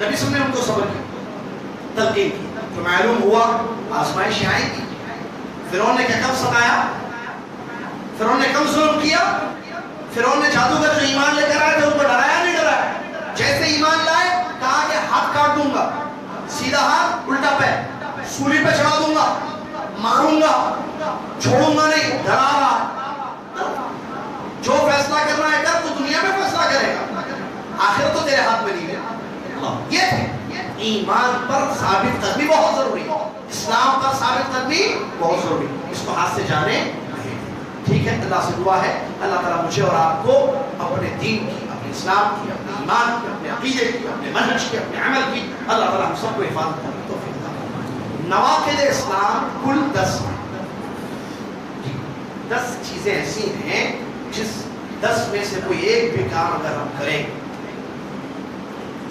نبی صلی اللہ علیہ وسلم نے ان کو صبر کی تلقین کی. تو معلوم ہوا آزمائشیں آئیں گی. فرعون نے کیا کم ستایا. فرعون نے کم ظلم کیا. فرعون نے جادوگر جو ایمان لے کر آئے تھے ان کو ڈرایا نہیں ڈرایا. جیسے ایمان لائے کہا کہ ہاتھ کاٹ دوں گا سیدھا ہاتھ الٹا پیر سولی پہ چڑھا دوں گا ماروں گا چھوڑوں گا نہیں. ڈرا رہا جو فیصلہ کرنا ہے کر. تو دنیا میں فیصلہ کرے گا آخر تو تیرے ہاتھ میں نہیں ہے. یہ تھے ایمان پر ثابت قدمی بہت ضروری ہے. اسلام پر ثابت قدمی بہت ضروری ہے. اس کو ہاتھ سے جانے ٹھیک ہے. اللہ سے دعا ہے اللہ تعالیٰ مجھے اور آپ کو اپنے دین کی اپنے اسلام کی اپنے ایمان کی اپنے عقیدے کی اپنے منہج کی اپنے عمل کی اللہ تعالیٰ ہم سب کو حفاظت کرنے کی توفیق عطا فرمائے. نواقض اسلام کل 10 چیزیں ایسی ہیں جس 10 میں سے کوئی ایک بھی کام اگر ہم کریں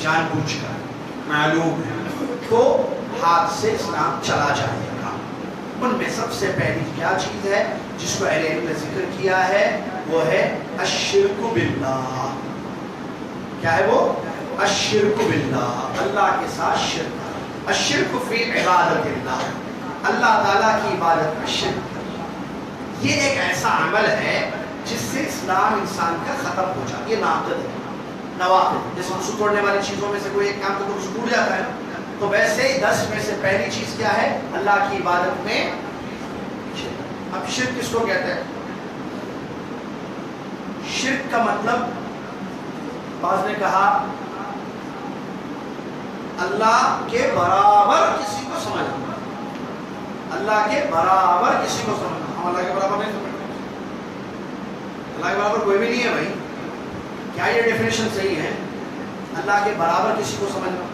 جان بوجھ کر معلوم ہے تو ہاتھ سے اسلام چلا جائے گا. ان میں سب سے پہلی کیا چیز ہے جس کو اہل علم نے ذکر کیا ہے وہ ہے الشرک باللہ. کیا ہے وہ؟ الشرک باللہ. اللہ کے ساتھ شرک. الشرک فی عبادت اللہ. اللہ تعالیٰ کی عبادت میں شرک. یہ ایک ایسا عمل ہے جس سے اسلام انسان کا ختم ہو جاتا ہے. یہ ناقض ہے. نواقض جیسے وضو توڑنے والی چیزوں میں سے کوئی ایک کام تو وضو ٹوٹ جاتا ہے. تو ویسے ہی 10 میں سے پہلی چیز کیا ہے اللہ کی عبادت میں شرک. اب شرک کس کو کہتے ہیں؟ شرک کا مطلب بعض نے کہا اللہ کے برابر کسی کو سمجھنا. اللہ کے برابر کسی کو سمجھنا. ہم اللہ کے برابر نہیں سمجھتے. اللہ کے برابر کوئی بھی نہیں ہے بھائی. کیا یہ ڈیفینیشن صحیح ہے؟ اللہ کے برابر کسی کو سمجھنا.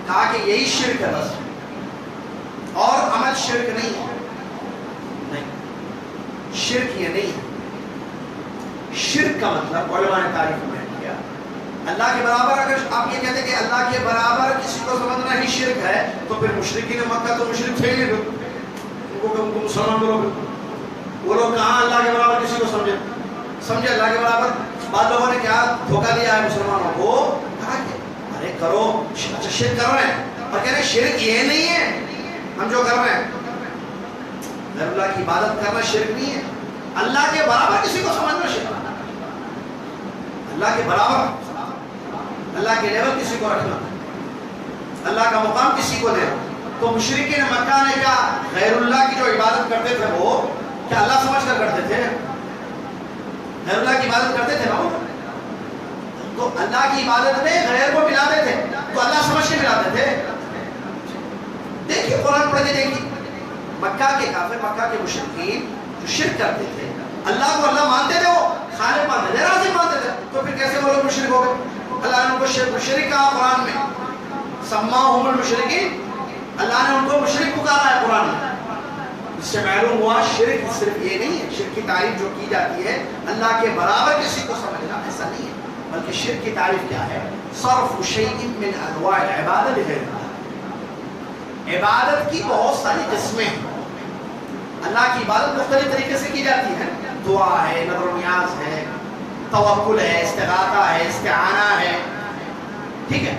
کہا کہ یہی شرک ہے بس اور عمل شرک نہیں ہے. نہیں شرک یہ نہیں ہے. شرک کا مطلب علماء نے تعریف میں کیا اللہ کے برابر. اگر آپ یہ کہتے ہیں کہ اللہ کے برابر کسی کو سمجھنا ہی شرک ہے تو پھر مشرکین مکہ تو مشرک تھے ہی نہیں. ان کو مسلمان بولو وہ لوگ کہاں اللہ کے برابر کسی کو سمجھے اللہ کے برابر. بعض لوگوں نے کیا دھوکہ دیا ہے مسلمانوں کو. کہا کہ ارے کرو اچھا شرک کر رہے ہیں اور کہہ رہے ہیں شرک یہ نہیں ہے ہم جو کر رہے ہیں. غیر اللہ کی عبادت کرنا شرک نہیں ہے. اللہ کے برابر کسی کو سمجھنا شرک. اللہ کے برابر اللہ کے لیول کسی کو رکھنا اللہ کا مقام کسی کو دینا. تو مشرکین مکہ نے کیا غیر اللہ کی جو عبادت کرتے تھے وہ کیا اللہ سمجھ کر کرتے تھے؟ غیر اللہ کی عبادت کرتے تھے نا. تو اللہ کی عبادت میں غیر کو ملاتے تھے تو اللہ سمجھ کے ملاتے تھے. دیکھیے قرآن پڑھ کے دیکھیے مکہ کے کافر مکہ کے مشرکین جو شرک کرتے تھے اللہ کو اللہ مانتے تھے وہ خالق مانتے تھے رازق مانتے تھے. تو پھر کیسے وہ لوگ مشرک ہو گئے؟ اللہ نے ان کو مشرک کہا قرآن میں. سماہم المشرکین. اللہ نے ان کو مشرک پکارا ہے قرآن میں. اس سے معلوم ہوا شرک صرف یہ نہیں ہے. شرک کی تعریف جو کی جاتی ہے اللہ کے برابر کسی کو سمجھنا ایسا نہیں ہے بلکہ شرک کی تعریف کیا ہے؟ صرف شیء من انواع العبادت لغیر اللہ. عبادت کی بہت ساری قسمیں ہیں. اللہ کی عبادت مختلف طریقے سے کی جاتی ہے. دعا ہے نظر و نیاز ہے توکل ہے استغاثہ ہے استعانہ ہے ٹھیک ہے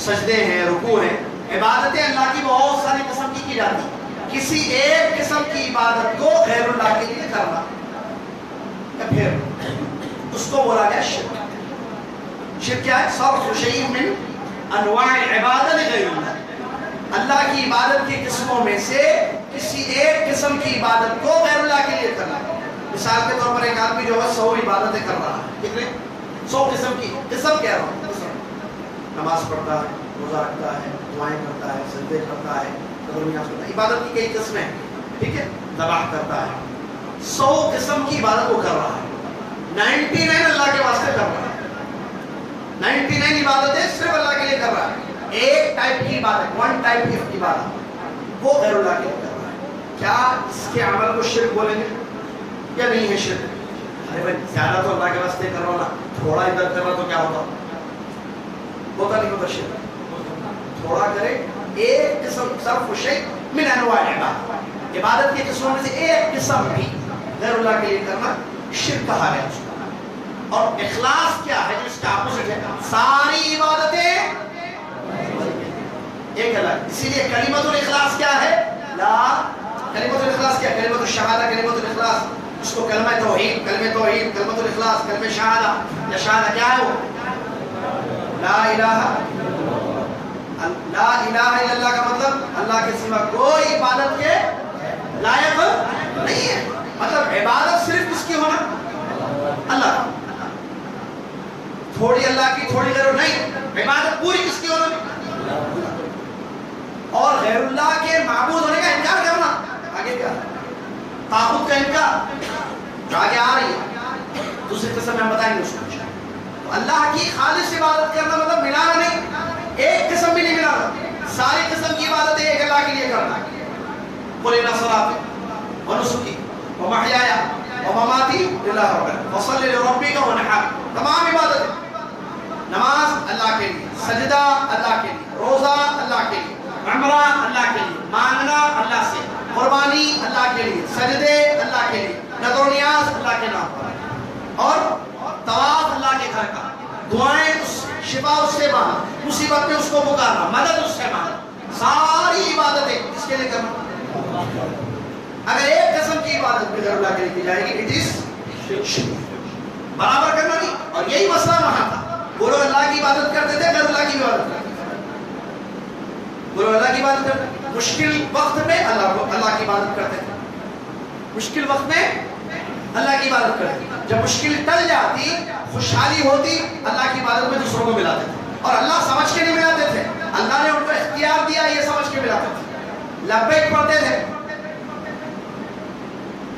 سجدے ہیں رکوع ہیں. عبادتیں اللہ کی بہت ساری قسم کی جاتی ہیں، کسی ایک قسم کی عبادت کو غیر اللہ کے لیے کرنا یا پھر اس کو بولا گیا شرک۔ شرک کیا ہے؟ صرف شیء من انواع العبادت لغیر اللہ، اللہ کی عبادت کی قسموں میں سے کسی ایک قسم کی عبادت کو غیر اللہ کے لیے کرنا۔ مثال کے طور پر ایک آدمی جو ہے 100 عبادتیں کر رہا ہے، کتنے؟ 100 قسم کی، قسم کہہ رہا ہوں، قسم، نماز پڑھتا ہے، روزہ رکھتا ہے، دعائیں کرتا ہے، سجدے کرتا ہے، قدر نیاز کرتا ہے، عبادت کی کئی قسمیں، ٹھیک ہے، ذبح کرتا ہے، 100 قسم کی عبادت وہ کر رہا ہے، 99 اللہ کے واسطے کر رہا ہے، 99 عبادتیں صرف اللہ کے لیے کر رہا ہے، ایک ٹائپ کی عبادت، ون ٹائپ کی عبادت وہ غیر اللہ کے لیے کر رہا ہے، کیا اس کے عمل کو شرک بولیں گے یا نہیں ہے شرک؟ ارے بھائی زیادہ تو اللہ کے واسطے کر رہا نا، تھوڑا ادھر کر رہا تو کیا ہوتا؟ ہوتا نہیں ہوتا شرک؟ تھوڑا کرے، ایک قسم صرف شیء من انواع العبادت، عبادت کی قسموں میں سے ایک قسم بھی غیر اللہ کے لیے کرنا شرک کہا ہے اس کو۔ اور اخلاص کیا ہے جو اس کا اپوزٹ ہے؟ ساری عبادتیں ایک اللہ، اسی لیے کلمۃ الاخلاص کیا ہے؟ لا، کلمۃ الاخلاص کیا ہے؟ کلمۃ الشہادہ، کلمۃ الاخلاص، اس کو کلمہ توحید، کلمہ توحید، کلمۃ الاخلاص، کلمہ شہادہ، یا شہادہ کیا ہے وہ؟ لا الہ، لا الہ الا اللہ کا مطلب اللہ کے سوا کوئی عبادت کے لائق نہیں ہے، مطلب عبادت صرف کس کی ہونا؟ اللہ، تھوڑی اللہ کی تھوڑی غیر نہیں، عبادت پوری کس کی ہونا؟ اور غیر اللہ کے معبود ہونے کا انکار کرنا، آگے کیا؟ طاغوت کا انکار، جو آگے آ رہی ہے دوسری قسم میں ہم بتائیں گے اس کو۔ تو اللہ کی خالص عبادت کرنا مطلب ملانا نہیں، ایک قسم بھی نہیں ملانا، ساری قسم کی عبادت ایک اللہ کے لیے کرنا۔ قل ان صلاتی ونسکی ومحیای ومماتی للہ رب العالمین فصل لربک وانحر، تمام عبادت، نماز اللہ کے لیے، سجدہ اللہ کے لیے، روزہ اللہ کے لیے، عمرہ اللہ کے لیے، مانگنا اللہ سے، قربانی اللہ کے لیے، سجدے اللہ کے لیے، نذر و نیاز اللہ کے نام پر، اور طواف اللہ کے گھر کا، دعائیں شفا اس سے مانگنا، مصیبت میں اس کو پکارنا، مدد اس سے مانگنا، ساری عبادتیں اس کے لیے کرنا۔ اگر ایک قسم کی عبادت بھی غیر اللہ کے لیے کی جائے گی، اٹ از شرک، برابر کرنا نہیں۔ اور یہی مسئلہ وہاں تھا، وہ لوگ اللہ کی عبادت کرتے تھے، غیر اللہ کی عبادت کرتے تھے، وہ لوگ اللہ کی عبادت کرتے تھے، مشکل وقت میں اللہ کی عبادت کرتے تھے، مشکل وقت میں اللہ کی عبادت کرتے، جب مشکل ٹل جاتی، خوشحالی ہوتی، اللہ کی عبادت میں دوسروں کو ملاتے تھے، اور اللہ سمجھ کے نہیں ملاتے تھے، اللہ نے ان کو اختیار دیا یہ سمجھ کے ملاتے تھے، لبیک پڑھتے تھے،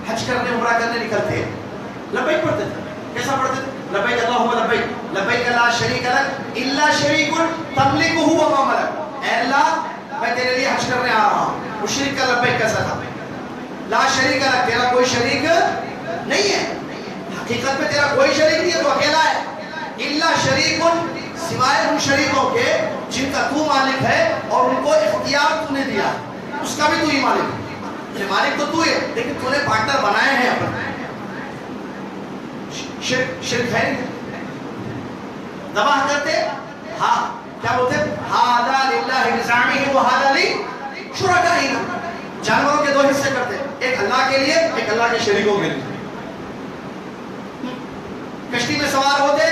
حج کرنے عمرہ کرنے نکلتے لبیک پڑھتے تھے، کیسا پڑھتے تھے؟ لبیک اللہم لبیک، لبیک لا شریک لک الا شریک تملکہ وما ملک، اے اللہ میں تیرے لیے حج کرنے آ رہا ہوں۔ مشرک کا لبیک کیسا تھا؟ لا شریک لک، تیرا کوئی شریک نہیں ہے، حقیقت میں تیرا کوئی شریک نہیں ہے، تو اکیلا ہے، الا شریک، سوائے ان شریکوں کے جن کا تو مالک ہے اور ان کو اختیار تو نے دیا، اس کا بھی تو ہی مالک ہے، مالک تو ہے لیکن تو نے پارٹنر بنائے ہیں اپنے۔ شرک ہے نہیں، ذبح کرتے، ہاں کیا بولتے؟ ھذا للہ بزعمہ وھذا لشرکائنا، جانوروں کے دو حصے کرتے، ایک اللہ کے لیے، ایک اللہ کے شریکوں کے لیے۔ کشتی میں سوار ہوتے،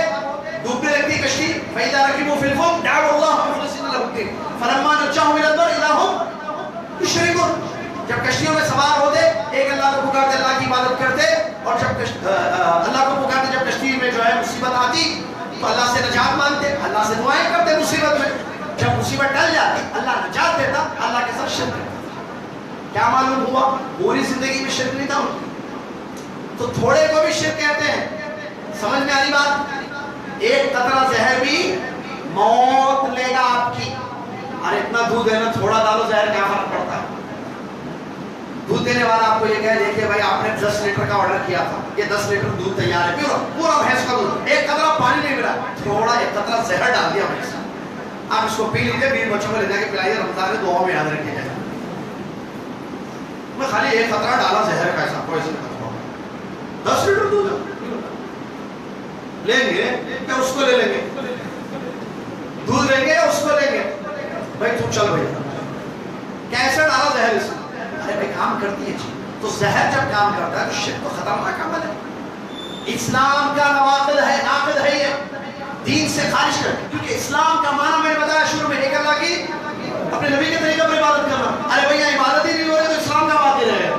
ڈوبنے لگتی کشتی، فإذا ركبوا في الفلك دعوا الله مخلصين له الدين فلما نجاهم إلى البر إذا هم يشركون، جب کشتیوں میں سوار ہوتے ایک اللہ کو پکارتے، اللہ کی عبادت کرتے، اور جب اللہ کو پکارتے جب کشتی میں جو ہے مصیبت آتی تو اللہ سے نجات مانگتے، اللہ سے دعائیں کرتے مصیبت میں، جب مصیبت ٹل جاتی اللہ نجات دیتا، اللہ کے ساتھ شرک کرتا۔ کیا معلوم ہوا؟ پوری زندگی میں شرک نہیں تھا، تو تھوڑے کو بھی شرک کہتے ہیں۔ سمجھ میں آئی بات؟ ایک قطرہ زہر بھی موت لے گا آپ کی، اور اتنا دودھ ہے نا، تھوڑا ڈالو زہر کیا فرق پڑتا ہے؟ دودھ دینے والا آپ کو یہ کہہ دیکھیے بھائی آپ نے 10 لیٹر کا آرڈر کیا تھا، یہ 10 لیٹر دودھ تیار ہے، پورا بھینس کا دودھ، ایک قطرہ پانی نہیں ملا، تھوڑا ایک قطرہ زہر ڈال دیا بھینس، آپ اس کو پی لیجیے، بیوی بچوں کو لے جا کے پلائیے، رمضان میں دعاؤں میں یاد رکھیے گا۔ میں خالی ایک قطرہ ڈالا زہر کا، ایسا کوئی 10 لیٹر دودھ لیں گے یا اس کو لے لیں گے؟ دودھ لیں گے یا اس کو لیں گے؟ بھائی تو چل بھائی کیسے ڈالا زہر اس میں؟ ارے بھائی کام کرتی ہے چیز تو زہر جب کام کرتا ہے تو شرک تو خطرناک عمل ہے. اسلام کا نواقض ہے، ناقض ہے یہ، دین سے خارج کر. کیونکہ اسلام کا معنی میں نے بتایا شروع میں، ایک اللہ کی اپنے نبی کے طریقے پر عبادت کرنا. ارے بھیا عبادت ہی نہیں ہو رہی تو اسلام کا بات ہی رہے گا.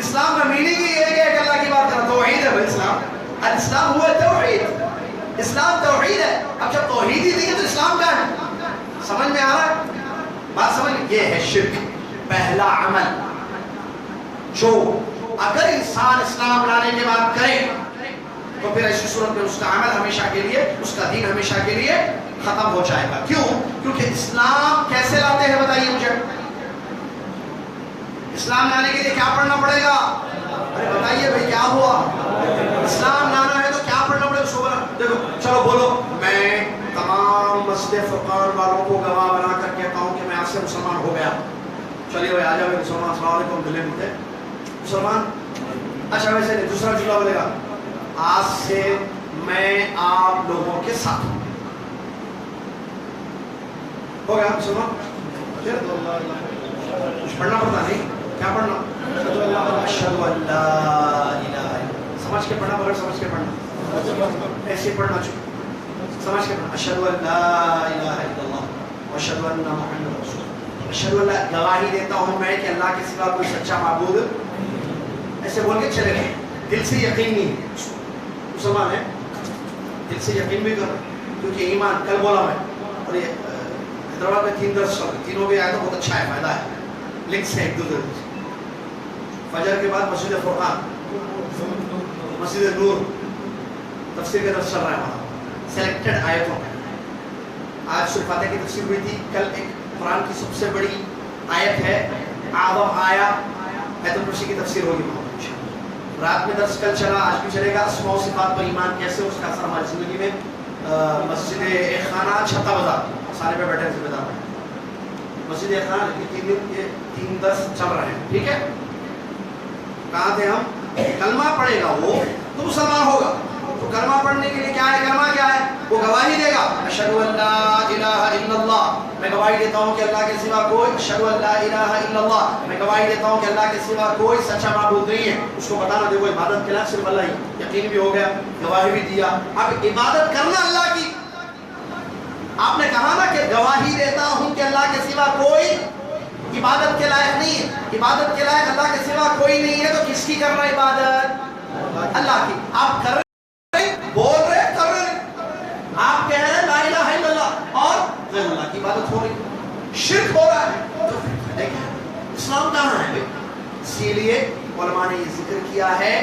اسلام کا میننگ ہی ہے کہ ایک اللہ کی بات کرنا. توحید ہے بھائی اسلام. الاسلام ہوا توحید، اسلام توحید ہے. اب جب توحید ہی نہیں ہے تو اسلام کیا ہے؟ سمجھ میں آ رہا ہے بات؟ سمجھ میں یہ ہے شرک، پہلا عمل جو اگر انسان اسلام لانے کے بعد کرے تو پھر ایسی صورت میں اس کا عمل ہمیشہ کے لیے، اس کا دین ہمیشہ کے لیے ختم ہو جائے گا. کیوں؟ کیونکہ اسلام کیسے لاتے ہیں بتائیے مجھے. اسلام لانے کے لیے کیا پڑھنا پڑے گا؟ ارے بتائیے بھائی کیا ہوا؟ اسلام لانا ہے تو کیا پڑھنا پڑے گا؟ دیکھو چلو بولو. میں تمام مسجد فرقان والوں کو گواہ بنا کر کہتا ہوں کہ میں آج سے مسلمان ہو گیا. چلیے بھائی آ جاؤ مسلمان. السلام علیکم. دلے ملتے مسلمان. اچھا ویسے نہیں، دوسرا جملہ بولے گا آج سے میں آپ لوگوں کے ساتھ ہوں. ہو گیا مسلمان. کچھ پڑھنا پڑتا نہیں. کیا پڑھنا؟ اشہد ان لا الہ الا اللہ. سمجھ کے پڑھنا بغیر سمجھ کے پڑھنا، ایسے پڑھنا چاہیے سمجھ کے پڑھنا. اشہد ان لا الہ الا اللہ واشہد ان محمد رسول اللہ. اشہد ان لا، گواہی دیتا ہوں میں کہ اللہ کے سوا کوئی سچا معبود، ایسے بول کے چلے گئے. دل سے یقین نہیں ہے. مسلمان ہے دل سے یقین بھی کرو کیونکہ ایمان کل بولا میں. اور یہ حیدرآباد میں 3 درس چل رہے، تینوں بھی آئے تو بہت اچھا ہے، فائدہ ہے. لنکس ہے ایک دوسرے. فجر کے بعد مسجد فرقان، مسجد نور تفسیر کا درس چل رہا ہے وہاں سلیکٹڈ آیتوں میں. آج سورہ فاتحہ کی تفسیر ہوئی تھی. کل ایک قرآن کی سب سے بڑی آیت ہے، اعظم آیا آیت الکرسی کی تفسیر ہوگی وہاں. رات میں درس کل چلا، آج بھی چلے گا. اسماء و صفات پر ایمان کیسے، اس کا اثر ہماری زندگی میں. مسجد ایک خانہ چھتا بازار سارے پہ بیٹھے ذمہ دار ہیں. مسجد ایک خانہ یہ 3 درس چل رہے ہیں. ٹھیک ہے، کہاں تھے ہم؟ کلمہ پڑھے گا وہ تو مسلمان ہوگا. تو کلمہ پڑھنے کے لیے کیا ہے؟ کلمہ کیا ہے؟ وہ گواہی دے گا اشہد ان لا الہ الا اللہ. میں گواہی دیتا ہوں کہ اللہ کے سوا کوئی، اشہد ان لا الہ الا اللہ، میں گواہی دیتا ہوں کہ اللہ کے سوا کوئی سچا معبود نہیں ہے. اس کو بتانا دیکھو عبادت کے لیے صرف اللہ ہی. یقین بھی ہو گیا، گواہی بھی دیا. اب عبادت کرنا اللہ کی. آپ نے کہا نا کہ گواہی دیتا ہوں کہ اللہ کے سوا کوئی عبادت کے لائق نہیں ہے. عبادت کے لائق اللہ کے سوا کوئی نہیں ہے تو کس کی کر رہا ہے عبادت؟ اللہ کی. آپ کر رہے بول رہے کر رہے، آپ کہہ رہے لا الہ الا اللہ اور غیر اللہ کی عبادت ہو رہی، شرک ہو رہا ہے. تو دیکھیں اسلام کہاں ہے بھائی؟ اسی لیے علماء نے یہ ذکر کیا ہے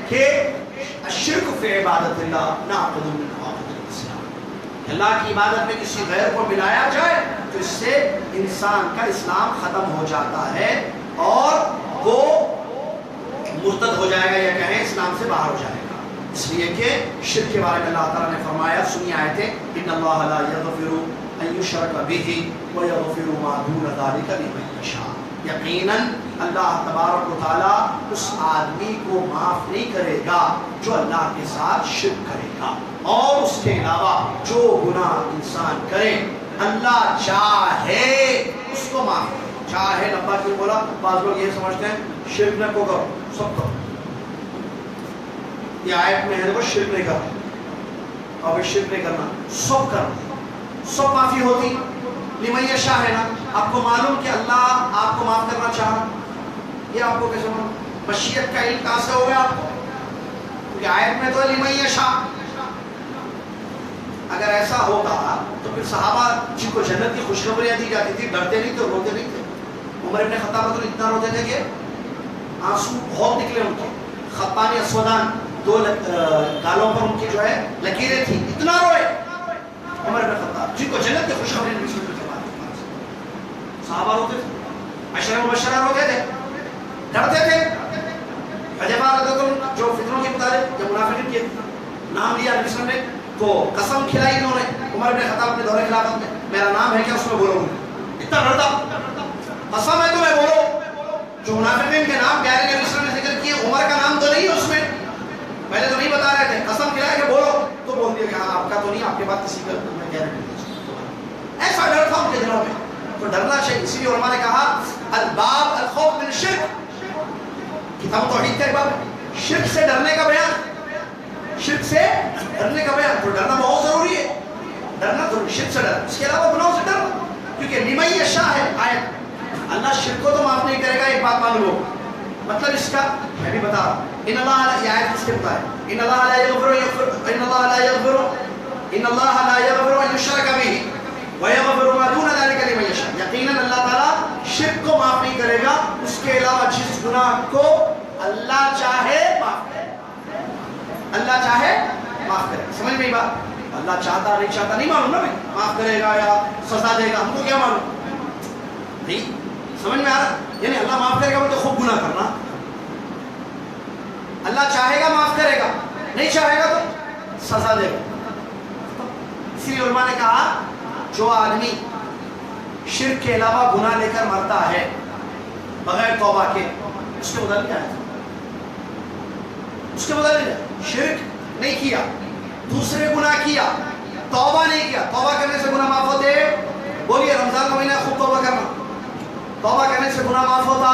کہ الشرک فی عبادت اللہ ناقض من نواقض الاسلام. اللہ کی عبادت میں کسی غیر کو ملایا جائے تو اس سے انسان کا اسلام ختم ہو جاتا ہے اور وہ مرتد ہو جائے گا، یا کہیں اسلام سے باہر ہو جائے گا. اس لیے کہ شرک کے بارے میں اللہ تعالیٰ نے فرمایا، سنی آیتیں، ان اللہ لا یغفر ان یشرک بہ ویغفر ما دون ذلک لمن یشاء. یقیناً اللہ تبارک و تعالیٰ اس آدمی کو معاف نہیں کرے گا جو اللہ کے ساتھ شرک کرے گا. اور اس کے علاوہ جو گناہ انسان کرے اللہ چاہے اس کو معاف کرے. چاہے لمبا کیوں بولا؟ بعض لوگ یہ سمجھتے ہیں شرک نہ کو کرو، سب کرو. یہ آیت میں ہے وہ شرک نہیں کرنا، اور شرک نہیں کرنا، سب کرنا، سب معافی ہوتی. لمن یشاء ہے نا. آپ کو معلوم کہ اللہ آپ کو معاف کرنا چاہا، یہ آپ کو کیسے معلوم؟ مشیت کا علم کہاں سے ہو گیا آپ کو؟ کیونکہ آیت میں تو لمن یشاء. اگر ایسا ہوتا تو پھر صحابہ جن کو جنت کی خوشخبریاں دی جاتی تھی ڈرتے نہیں تھے، روتے نہیں تھے. عمر ابن خطاب تو اتنا روتے تھے کہ آنسو بہت نکلے ان کے. خطان اسودان، 2 گالوں پر ان کی جو ہے لکیریں تھیں، اتنا روئے عمر بن خطاب جن کو جنت کی خوشخبری نبی صلی اللہ علیہ وسلم. صحابہ روتے تھے، عشرہ مبشرہ روتے تھے، ڈرتے تھے. حذیفہ رضی اللہ عنہ جو فتنوں کے متعلق جب منافقین کے نام لیا نبی صلی اللہ علیہ وسلم نے تو قسم کھلائی انہوں نے. عمر بن خطاب اپنے دور خلافت میں میرا نام ہے کیا اس میں بولو گے؟ اتنا ڈرتا، قسم ہے تو میں بولو. جو منافقین کے نام پیارے نبی صلی اللہ علیہ وسلم نے ذکر کیے عمر کا نام تو نہیں ہے اس میں. پہلے تو نہیں بتا رہے تھے، قسم کھلائے کہ بولو تو بول دیا کہ ہاں آپ کا تو نہیں، آپ کے بعد کسی کا میں گارنٹی نہیں. ایسا ڈر تھا ان کے دلوں میں. تو ڈرنا چاہیے. اسی لیے علماء نے کہا الباب الخوف من الشرک، کتاب توحید کا ایک باب ہے شرک سے ڈرنے کا بیان، شرک سے ڈرنے کا بیان. تو ڈرنا بہت ضروری ہے، ڈرنا ضروری، شرک سے ڈر. اس کے علاوہ گناہوں سے ڈر، کیونکہ لمن یشاء ہے آیت، اللہ شرک کو تو معاف نہیں کرے گا. ایک بات مان لو، مطلب اس کا میں بھی بتا رہا ہوں. ان اللہ یہ آیت کس کے بتا ہے؟ ان اللہ لا یغفر ان اللہ لا یغفر ان یشرک بہ ویغفر ما دون ذلک لمن یشاء. یقیناً اللہ تعالیٰ شرک کو معاف نہیں کرے گا، اس کے علاوہ جس گناہ کو اللہ چاہے معاف کرے، اللہ چاہے معاف کرے. سمجھ میں بات؟ اللہ چاہتا نہیں چاہتا نہیں معلوم نا، بھائی معاف کرے گا یا سزا دے گا ہم کو کیا معلوم؟ نہیں سمجھ میں آ رہا؟ یعنی اللہ معاف کرے گا تو خوب گناہ کرنا، اللہ چاہے گا معاف کرے گا، نہیں چاہے گا تو سزا دے گا. اسی لیے علماء نے کہا جو آدمی شرک کے علاوہ گناہ لے کر مرتا ہے بغیر توبہ کے، اس کے بدل کیا ہے؟ اس کے بدل شرک نہیں کیا، دوسرے گناہ کیا، توبہ نہیں کیا. توبہ کرنے سے گناہ معاف ہوتے؟ بولیے رمضان کا مہینہ خوب توبہ کرنا. توبہ کرنے سے گناہ معاف ہوتا،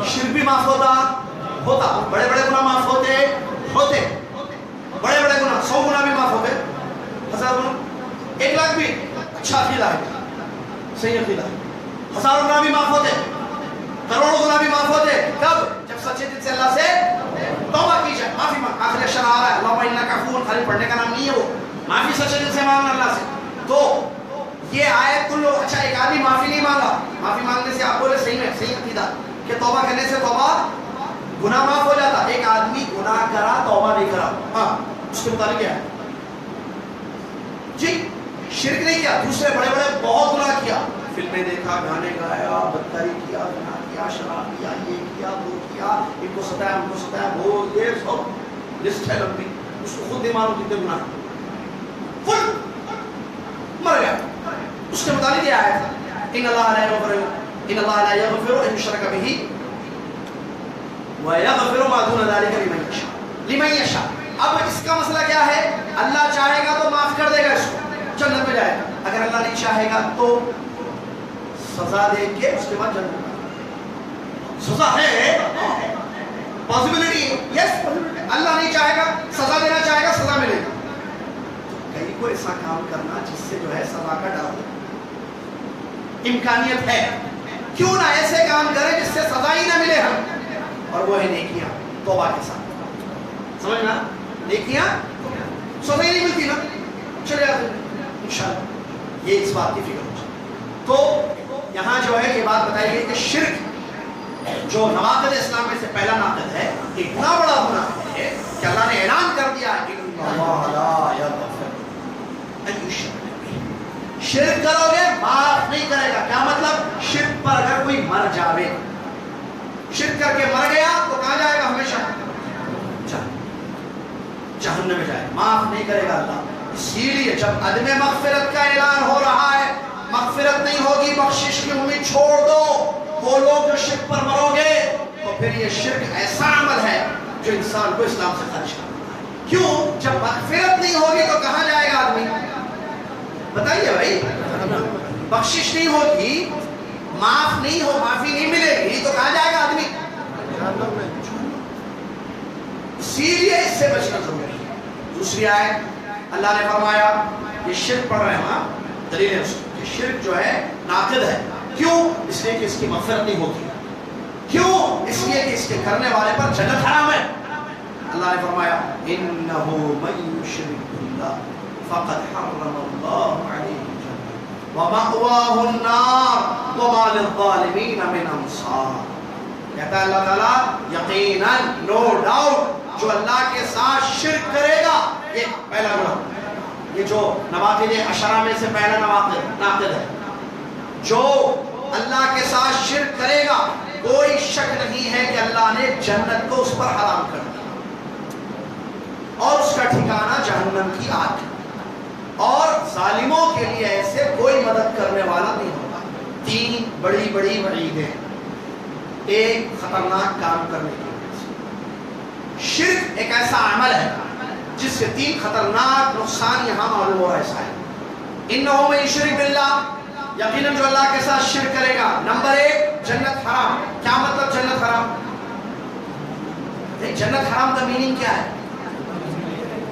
شرک بھی معاف ہوتا. بڑے بڑے گناہ معاف ہوتے، بڑے بڑے گناہ 100 گناہ بھی معاف ہوتے، 1000 گناہ، 1 لاکھ بھی. اچھا عقیدہ ہے، صحیح عقیدہ ہے. 1000 گناہ بھی معاف ہوتے، کروڑوں گناہ بھی معاف ہوتے. کب؟ جب سچے دل سے اللہ سے توبہ کی جائے، معافی مانگ. آخر اشارہ آ رہا ہے اللہم انک عفو، خالی پڑھنے کا نام نہیں ہے وہ، معافی سچے دل سے مانگنا اللہ سے. تو یہ آیت کل لوگ، اچھا ایک آدمی معافی نہیں مانگا، معافی مانگنے سے آپ بولے صحیح میں صحیح عقیدہ کہ توبہ کرنے سے توبہ گناہ معاف ہو جاتا. ایک آدمی گناہ کرا توبہ نہیں کرا، ہاں اس کے مطابق کیا ہے جی؟ شرک نہیں کیا، دوسرے بڑے بڑے بہت گناہ کیا، فلمیں دیکھا، گانے گایا، بدکاری کیا، گناہ کیا، شراب پیا، یہ کیا وہ کیا، ان کو ستایا ان کو ستایا، وہ یہ سب لسٹ ہے لمبی، اس کو خود نہیں معلوم کتنے گناہ فل مر گیا. اس کے مطابق یہ آیا تھا ان اللہ لا یغفر ان یشرک بہ وَيَغْفِرُ مَا دُونَ ذَلِكَ لِمَن یشاء. اب اس کا مسئلہ کیا ہے؟ اللہ چاہے گا تو معاف کر دے گا، اس کو جنت میں جائے گا. اگر اللہ نہیں چاہے گا تو سزا دے کے اس کے بعد جنت میں. سزا ہے، پاسبلٹی یس، اللہ نہیں چاہے گا سزا دینا چاہے گا سزا ملے گا. کہیں کو ایسا کام کرنا جس سے جو ہے سزا کا ڈر ہو، امکانیت ہے، کیوں نہ ایسے کام کرے جس سے سزا ہی نہ ملے ہم. اور وہ ہے نیکیاں توبہ کے ساتھ. سمجھنا؟ نیکیاں سزا ہی نہیں ملتی نا، چلے آتے انشاءاللہ. یہ اس بات کی فکر ہو جائے. تو یہاں جو ہے یہ بات بتائی گئی کہ شرک جو نواقض اسلام میں سے پہلا ناقض ہے، اتنا بڑا گناہ ہے کہ اللہ نے اعلان کر دیا کہ شرک کرو گے معاف نہیں کرے گا. کیا مطلب؟ شرک پر اگر کوئی مر جاوے، شرک کر کے مر گیا تو کہاں جائے گا؟ ہمیشہ جہنم میں جائے گا، معاف نہیں کرے گا اللہ. اسی لیے جب عدم مغفرت کا اعلان ہو رہا ہے، مغفرت نہیں ہوگی، بخشش کی امید چھوڑ دو. وہ لوگ جو شرک پر مرو گے تو پھر یہ شرک ایسا عمل ہے جو انسان کو اسلام سے خارج کر دیتا ہے. کیوں؟ جب مغفرت نہیں ہوگی تو کہاں جائے گا آدمی؟ بتائیے بھائی. بخشش نہیں ہوگی، معاف نہیں ہو، معافی نہیں ملے گی تو کہاں جائے گا آدمی؟ اسی لیے اس سے بچنا ضروری ہے. دوسری آیت اللہ نے فرمایا یہ شرک پڑھ رہے ہیں ہاں، دلیل ہے اس کی کہ شرک جو ہے ناقض ہے. کیوں؟ اس لیے کہ اس کی مغفرت نہیں ہوتی. کیوں؟ اس لیے کہ اس کے کرنے والے پر جنت حرام ہے. اللہ نے فرمایا انہ من یشرک باللہ فقد حرم اللہ علیہ الجنہ ومأواہ النار وما للظالمین من انصار. کہتا ہے اللہ تعالیٰ یقیناً نو ڈاؤٹ جو اللہ کے ساتھ شرک کرے گا، یہ پہلا گناہ، یہ جو نواقض عشرہ میں سے پہلا ناقض ہے. جو اللہ کے ساتھ شرک کرے گا کوئی شک نہیں ہے کہ اللہ نے جنت کو اس پر حرام کر دیا اور اس کا ٹھکانہ جہنم کی آگ. اور ظالموں کے لیے ایسے کوئی مدد کرنے والا نہیں ہوگا. 3 بڑی بڑی وعیدیں ایک خطرناک کام کرنے کی وجہ سے. شرک ایک ایسا عمل ہے جس سے 3 خطرناک نقصان یہاں معلوم ہو رہا ہے. انہ من یشرک باللہ، یقیناً جو اللہ کے ساتھ شرک کرے گا، نمبر 1 جنت حرام. کیا مطلب جنت حرام؟ جنت حرام کا میننگ کیا ہے؟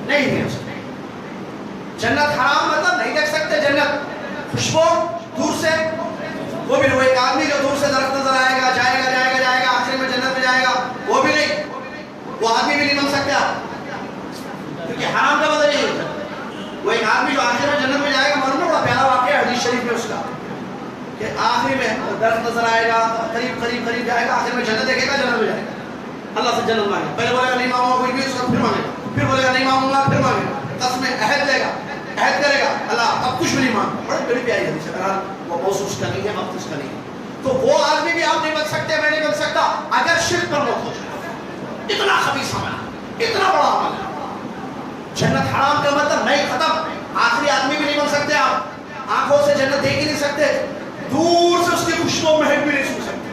نہیں دیکھ سکتے. جنت حرام مطلب نہیں دیکھ سکتے. جنت خوشبو دور سے، وہ بھی وہ ایک آدمی جو دور سے درخت نظر آئے گا، جائے گا جائے گا جائے گا، آخر میں جنت میں جائے گا، وہ بھی نہیں. وہ آدمی بھی نہیں بن سکتے آپ، کیونکہ حرام کا مطلب یہی ہوتا ہے. وہ ایک آدمی جو آخر میں جنت میں جائے گا، معلوم ہے بڑا پیارا واقعہ ہے حدیث شریف میں اس کا، کہ آخری میں درخت نظر آئے گا، قریب قریب قریب جائے گا، آخر میں جنت دیکھے گا، جنت میں جائے گا. اللہ سے جنت مانگے. پہلے بولے گا نہیں مانگوں گا کوئی بھی، اس کا پھر مانگے گا، پھر بولے گا نہیں مانگوں گا، پھر مانگے گا، قسم عہد لے گا، عہد کرے گا اللہ اب کچھ بھی نہیں مانگا. بڑی بڑی پیاری حدیث ہے. بہرحال وہ موضوع اس کا نہیں ہے، وقت اس کا نہیں ہے. تو وہ آدمی بھی آپ نہیں بن سکتے، میں نہیں بن سکتا اگر شرک پر موت ہو جائے. اتنا خبیث عمل ہے، اتنا بڑا عمل ہے. جنت حرام کا مطلب نہیں، ختم. آخری آدمی بھی نہیں بن سکتے آپ، آنکھوں سے جنت دیکھ ہی نہیں سکتے، دور سے اس کی خوشبو مہک بھی نہیں سن سکتے،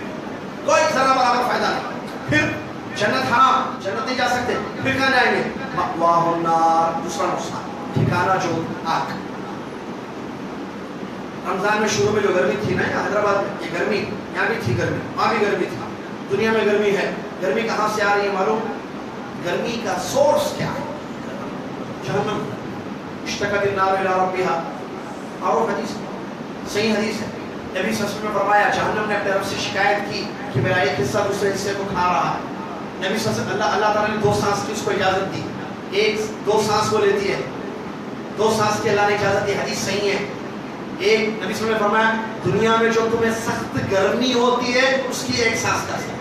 کوئی ذرا برابر فائدہ نہیں. پھر جنت حرام، جنت نہیں جا سکتے. پھر کہاں جائیں گے؟ مأواہ النار. دوسرا نقصان، ٹھکانہ جو آگ. رمضان میں شروع میں جو گرمی تھی نا حیدرآباد میں، یہ گرمی یہاں بھی تھی، گرمی وہاں بھی گرمی تھی. دنیا میں گرمی ہے. گرمی کہاں سے آ رہی ہے معلوم؟ گرمی کا سورس کیا ہے؟ جہنم. اشتکت النار الی ربھا، معروف حدیث، صحیح حدیث ہے. نبی صلی اللہ علیہ وسلم نے فرمایا جہنم نے اپنے رب سے شکایت کی کہ میرا ایک حصہ دوسرے حصے کو کھا رہا ہے. نبی صلی اللہ علیہ وسلم، اللہ تعالیٰ نے 2 سانس کی اس کو اجازت دی. ایک 2 سانس وہ لیتی ہے، 2 سانس کی اللہ نے اجازت دی. حدیث صحیح ہے. ایک نبی صلی اللہ علیہ وسلم نے فرمایا دنیا میں جو تمہیں سخت گرمی ہوتی ہے اس کی ایک سانس کا اثر،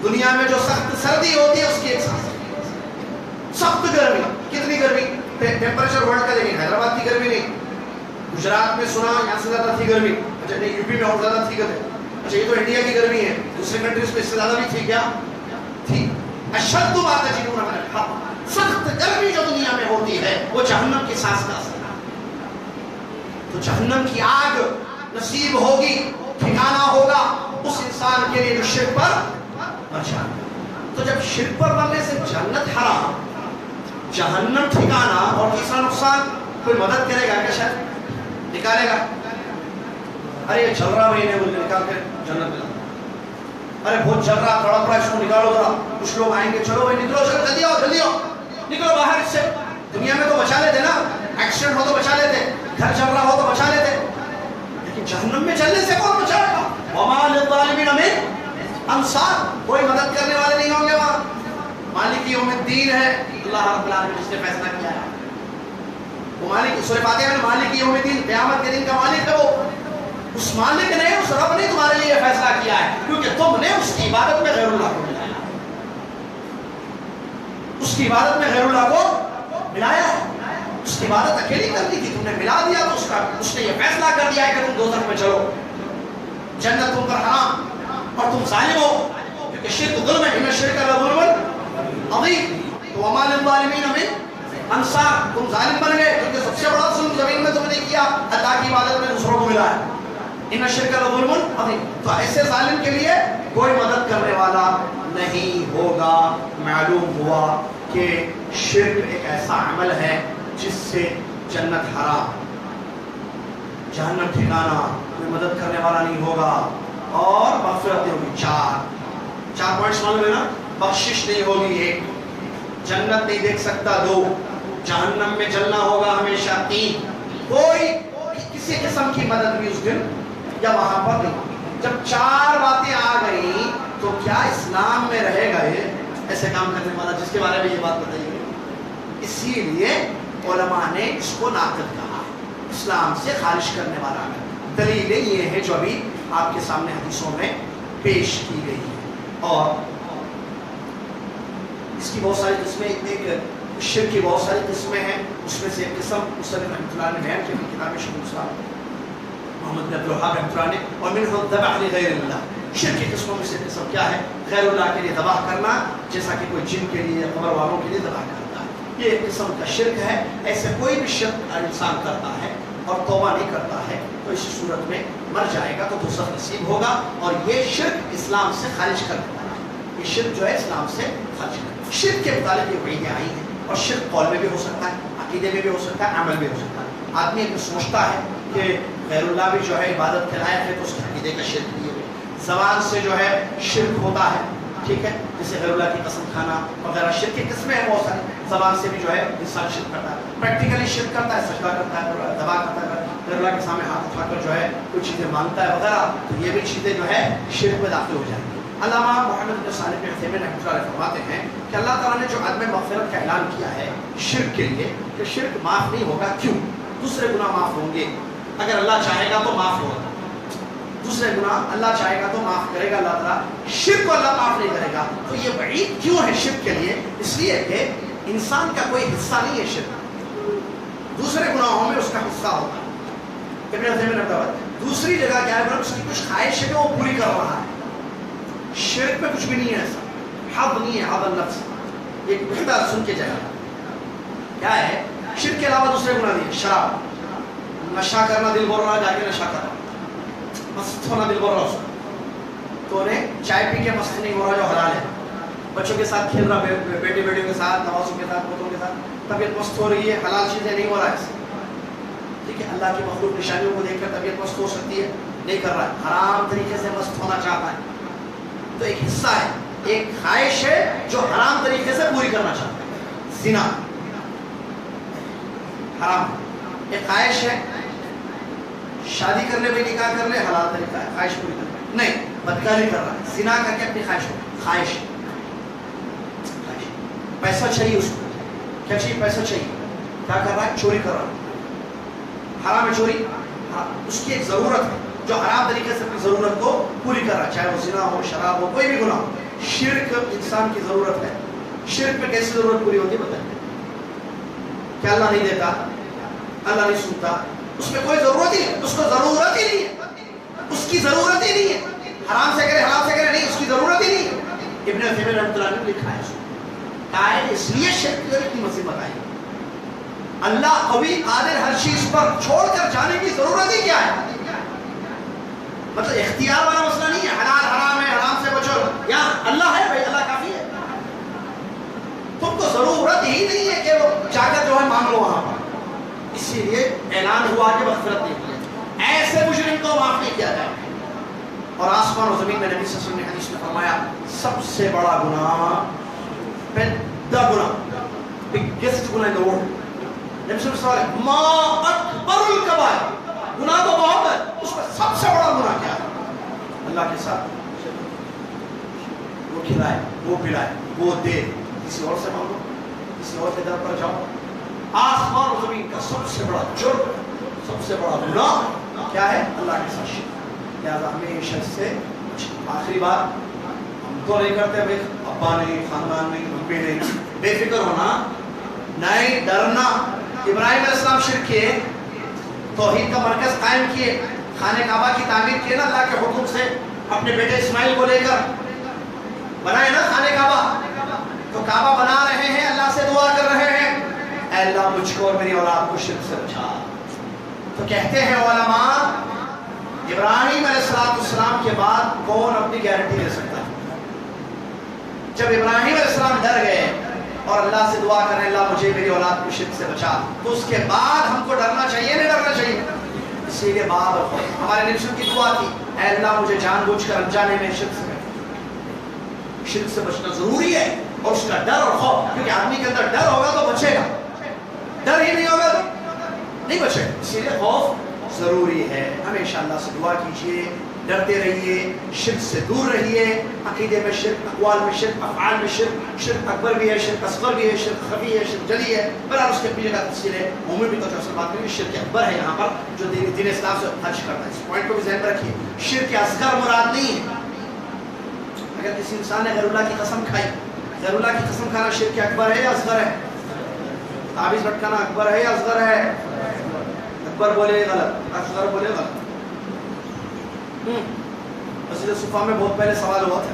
دنیا میں جو سخت سردی ہوتی ہے اس کی ایک سانس. سخت گرمی، کتنی گرمی؟ ٹیمپریچر ورلڈ کا دیکھیں، حیدرآباد کی گرمی نہیں، گجرات میں سنا یہاں سے زیادہ تھی گرمی. اچھا نہیں، یو پی میں اور زیادہ تھی گرمی. اچھا یہ تو انڈیا کی گرمی ہے، دوسرے کنٹریز میں اس سے زیادہ بھی تھی کیا؟ تھی. اشد ما تجدون من الحر، سخت گرمی جو دنیا میں ہوتی ہے وہ جہنم کی سانس کا اثر ہے. تو جہنم کی آگ نصیب ہوگی، ٹھکانہ ہوگا اس انسان کے لیے جو شرک پر مر جائے. تو جب شرک پر مرنے سے جنت حرام، جہنم ٹھکانہ، اور تیسرا نقصان، کوئی مدد کرے گا کیا؟ شاید نکالے گا. ارے یہ چل رہا مہینے وہ نکال کے جنت میں، ارے بہت چل رہا تڑپ رہا، اس کو نکالو ذرا. کچھ لوگ آئیں گے، چلو بھائی نکلو، چلو جلدی آؤ جلدی آؤ، نکلو باہر اس سے. دنیا میں تو بچا لیتے نا، ایکسیڈنٹ ہو تو بچا لیتے، گھر چل رہا ہو تو بچا لیتے، لیکن جہنم میں چلنے سے کون بچائے گا؟ وما للظالمین من انصار، کوئی مدد کرنے والے نہیں ہوں گے وہاں. مالک یوم الدین ہے اللہ رب العالمین، جس نے فیصلہ کیا ہے. وہ مالک، سورہ فاتحہ میں مالک یوم الدین، قیامت کے دن کا مالک ہے. وہ اس مالک نے، اس رب نے تمہارے لیے فیصلہ کیا ہے، کیونکہ تم نے اس کی عبادت میں غیر اللہ کو ملایا، اس کی عبادت میں غیر اللہ کو ملایا. اس کی عبادت اکیلی کرنی تھی، تم نے ملا دیا، تو اس نے یہ فیصلہ کر دیا ہے کہ تم دوزخ میں چلو، جنت تم پر حرام، اور تم ظالم ہو، کیونکہ شرک ظلم ہے. ان الشرک لظلم عظیم. تو وما للظالمین من انصار، تم ظالم بن گئے کیونکہ سب سے بڑا ظلم زمین میں تم نے کیا، اللہ کی عبادت میں دوسروں کو ملایا. ان الشرک لظلم عظیم. تو ایسے ظالم کے لیے کوئی مدد کرنے والا نہیں ہوگا. معلوم ہوا کہ شرک ایک ایسا عمل ہے جس سے جنت حرام، جہنم ٹھکانہ، کوئی مدد کرنے والا نہیں ہوگا، اور مغفرت ہوگی. چار پوائنٹس معلوم ہے نا؟ بخشش نہیں ہوگی 1، جنت نہیں دیکھ سکتا 2، جہنم میں جلنا ہوگا ہمیشہ 3، کوئی کسی قسم کی مدد بھی اس دن یا وہاں پر نہیں. جب 4 باتیں آ گئی تو کیا اسلام میں رہے گا یہ ایسے کام کرنے والا جس کے بارے میں یہ بات بتائی گئی؟ اسی لیے علماء نے اس کو ناقد کہا، اسلام سے خارج کرنے والا ہے. دلیلیں یہ ہیں جو ابھی آپ کے سامنے حدیثوں میں پیش کی گئی ہے. اور اس کی بہت ساری قسمیں، ایک شرک کی بہت ساری قسمیں ہیں، اس میں سے ایک قسم مصنف رحمۃ اللہ نے بیان کی کتاب شیخ الاسلام محمد بن عبد الوہاب رحمۃ اللہ نے، اور منہ الذبح لغیر اللہ. شرک کی قسموں میں سے قسم کیا ہے؟ غیر اللہ کے لیے ذبح کرنا، جیسا کہ کوئی جن کے لیے، قبر والوں کے لیے ذبح کرتا ہے. یہ ایک قسم کا شرک ہے. ایسے کوئی بھی شرک انسان کرتا ہے اور توبہ نہیں کرتا ہے تو اس صورت میں مر جائے گا تو دوزخ نصیب ہوگا. اور یہ شرک اسلام سے خارج کرنے والا ہے. یہ شرک جو ہے اسلام سے خارج کرنے والا. شرک کے متعلق یہ وعیدیں آئی ہیں، اور شرک قول میں بھی ہو سکتا ہے، عقیدے میں بھی ہو سکتا ہے، عمل بھی ہو سکتا ہے. آدمی اگر سوچتا ہے کہ غیر اللہ بھی جو ہے عبادت کے لائق ہے تو اس کے عقیدے کا شرک بھی ہے. زبان سے جو ہے شرک ہوتا ہے, ٹھیک ہے, جیسے غیر اللہ کی قسم کھانا وغیرہ شرک کی قسمیں ہیں بہت ساری. زبان سے بھی جو ہے انسان شرک کرتا ہے, پریکٹیکلی شرک کرتا ہے, سجدہ کرتا ہے, دبا کرتا ہے, غیر اللہ کے سامنے ہاتھ اٹھا کر جو ہے کچھ چیزیں مانگتا ہے وغیرہ, تو یہ بھی چیزیں جو ہے شرک میں داخل ہو جائیں گی. علامہ محمد بن صالح بن عثیمین رحمۃ اللہ علیہ فرماتے ہیں کہ اللہ تعالیٰ نے جو عدم مغفرت کا اعلان کیا ہے شرک کے لیے کہ شرک معاف نہیں ہوگا, کیوں؟ دوسرے گناہ معاف ہوں گے, اگر اللہ چاہے گا تو معاف ہوگا. دوسرے گناہ اللہ چاہے گا تو معاف کرے گا اللہ تعالیٰ, شرک کو اللہ معاف نہیں کرے گا. تو یہ وعید کیوں ہے شرک کے لیے؟ اس لیے کہ انسان کا کوئی حصہ نہیں ہے شرک, دوسرے گناہوں میں اس کا حصہ ہوتا ہے. ابن عثیمین نے بتایا دوسری جگہ کیا ہے, اس کی کچھ خواہش ہے وہ پوری کر رہا ہے. شرک میں کچھ بھی نہیں ہے ایسا, حد نہیں ہے, حد النفس. ایک وحدہ سن کے جائے کیا ہے شرک کے علاوہ دوسرے گناہ نہیں. شراب, نشہ کرنا دل بول رہا, جا کے نشہ کرنا, مست ہونا دل بول رہا اس کو, تو انہیں چائے پی کے مست نہیں ہو رہا جو حلال ہے. بچوں کے ساتھ کھیل رہا, بیٹے بیٹیوں کے ساتھ, نوازوں کے ساتھ, پوتوں کے ساتھ, طبیعت مست ہو رہی ہے, حلال چیزیں نہیں ہو رہا ہے اس سے, ٹھیک ہے. اللہ کی مخلوق نشانیوں کو دیکھ کر طبیعت مست ہو سکتی ہے, نہیں کر رہا ہے, حرام طریقے سے مست ہونا چاہتا ہے. تو ایک حصہ ہے, ایک خواہش ہے جو حرام طریقے سے پوری کرنا چاہتا ہے. زنا حرام, ایک خواہش ہے شادی کرنے میں نکاح کر لے, حلال طریقہ ہے, خواہش پوری کر لے, نہیں بدکاری کر رہا ہے, زنا کر کے اپنی خواہش پیسہ چاہیے اس کو, کیا چاہیے, پیسہ چاہیے, کیا کر رہا ہے, چوری کر رہا ہے. حرام ہے چوری, اس کی ایک ضرورت ہے جو حرام طریقے سے اپنی ضرورت کو پوری کر رہا ہے, چاہے وہ زنا ہو, شراب ہو, کوئی بھی گناہ ہو. شرک انسان کی ضرورت ہے. شرک میں کیسی ضرورت پوری ہوتی ہے بتائیں؟ کیا اللہ نہیں دیتا, اللہ نہیں سنتا, اس میں کوئی ضرورت ہی نہیں, اس کو ضرورت ہی نہیں ہے, اس کی ضرورت ہی نہیں ہے. حرام سے کرے, حلال سے کرے, نہیں, اس کی ضرورت ہی نہیں ہے. ابن عثیمین رحمۃ اللہ نے لکھا ہے اس کو, اس لیے شرک کی مصیبت آئی. اللہ قوی قادر ہر چیز پر چھوڑ کر جانے کی ضرورت ہی کیا ہے؟ مطلب اختیار والا مسئلہ نہیں ہے, حلال حرام ہے, حرام سے بچو, یا اللہ ہے بھائی, اللہ کافی ہے. تم کو ضرورت ہی نہیں ہے کہ وہ جا کر جو ہے مانگ لو وہاں پر. اسی لیے اعلان ہوا کہ مغفرت نہیں کی, ایسے مجرم کو معاف نہیں کیا جائے. اور آسمان و زمین میں نبی صلی اللہ علیہ وسلم نے حدیث میں فرمایا سب سے بڑا گناہ, بڑا گناہ, بگیسٹ گناہ ان دی ورلڈ, نبی صلی اللہ علیہ وسلم ما اکبر الکبائر, گناہ تو بہت ہے, اس میں سب سے بڑا گناہ کیا ہے؟ اللہ کے ساتھ وہ کھلائے, وہ پلائے, وہ دے, کسی اور سے مانگو, کسی اور کے در پر جاؤ. آسمان و زمین کا سب سے بڑا جرم, سب سے بڑا گناہ کیا ہے؟ اللہ کے ساتھ شرک. لہٰذا ہمیشہ سے آخری بات, ہم تو نہیں کرتے بھائی, ابا نہیں, خاندان نہیں, امی نہیں, بے فکر ہونا نہیں, ڈرنا. ابراہیم علیہ السلام شرک کیے, توحید کا مرکز قائم کیے, خانہ کعبہ کی تعمیر کیے نا اللہ کے حکم سے, اپنے بیٹے اسماعیل کو لے کر بنائے نا خانہ کعبہ. تو کعبہ بنا رہے ہیں, اللہ سے دعا کر رہے ہیں, اے اللہ مجھ کو اور میری اولاد کو شرک سے بچا. تو کہتے ہیں علماء ابراہیم علیہ السلام کے بعد کون اپنی گارنٹی دے سکتا ہے؟ جب ابراہیم علیہ السلام ڈر گئے اور اللہ سے دعا کریں اللہ مجھے میری اولاد کو شرک سے بچا, تو اس کے بعد ہم کو ڈرنا چاہیے نہیں ڈرنا چاہیے؟ اسی لیے باب ہمارے نبی کی دعا تھی, اے اللہ مجھے جان بوجھ کر انجانے میں شرک سے بچنا ضروری ہے. اور اس کا ڈر اور خوف, کیونکہ آدمی کے اندر ڈر ہوگا تو بچے گا, ڈر ہی نہیں ہوگا تو نہیں بچے. اسی لیے خوف ضروری ہے. ہمیشہ اللہ سے دعا کیجیے, ڈرتے رہیے, شرک سے دور رہیے. عقیدے میں شرک, اقوال میں شرک, افعال میں شرک, شرک اکبر بھی ہے, شرک اصغر بھی ہے, شرک خفی ہے, شرک جلی ہے. بہرحال اس کے پیچھے کا تفصیل ہے. عمومی بھی تو اصل بات نہیں, شرک اکبر ہے یہاں پر جو دین اسلام سے خرچ کرتا ہے. اس پوائنٹ کو بھی ذہن میں رکھیے. شرک اصغر مراد نہیں ہے. اگر کسی انسان نے غیر اللہ کی قسم کھائی, غیر اللہ کی قسم کھانا شرک اکبر ہے یا اصغر ہے؟ تعویذ لٹکانا اکبر ہے یا اصغر ہے؟ اکبر بولے غلط, اصغر بولے غلط. مسجد صفا میں بہت پہلے سوال ہوا تھا,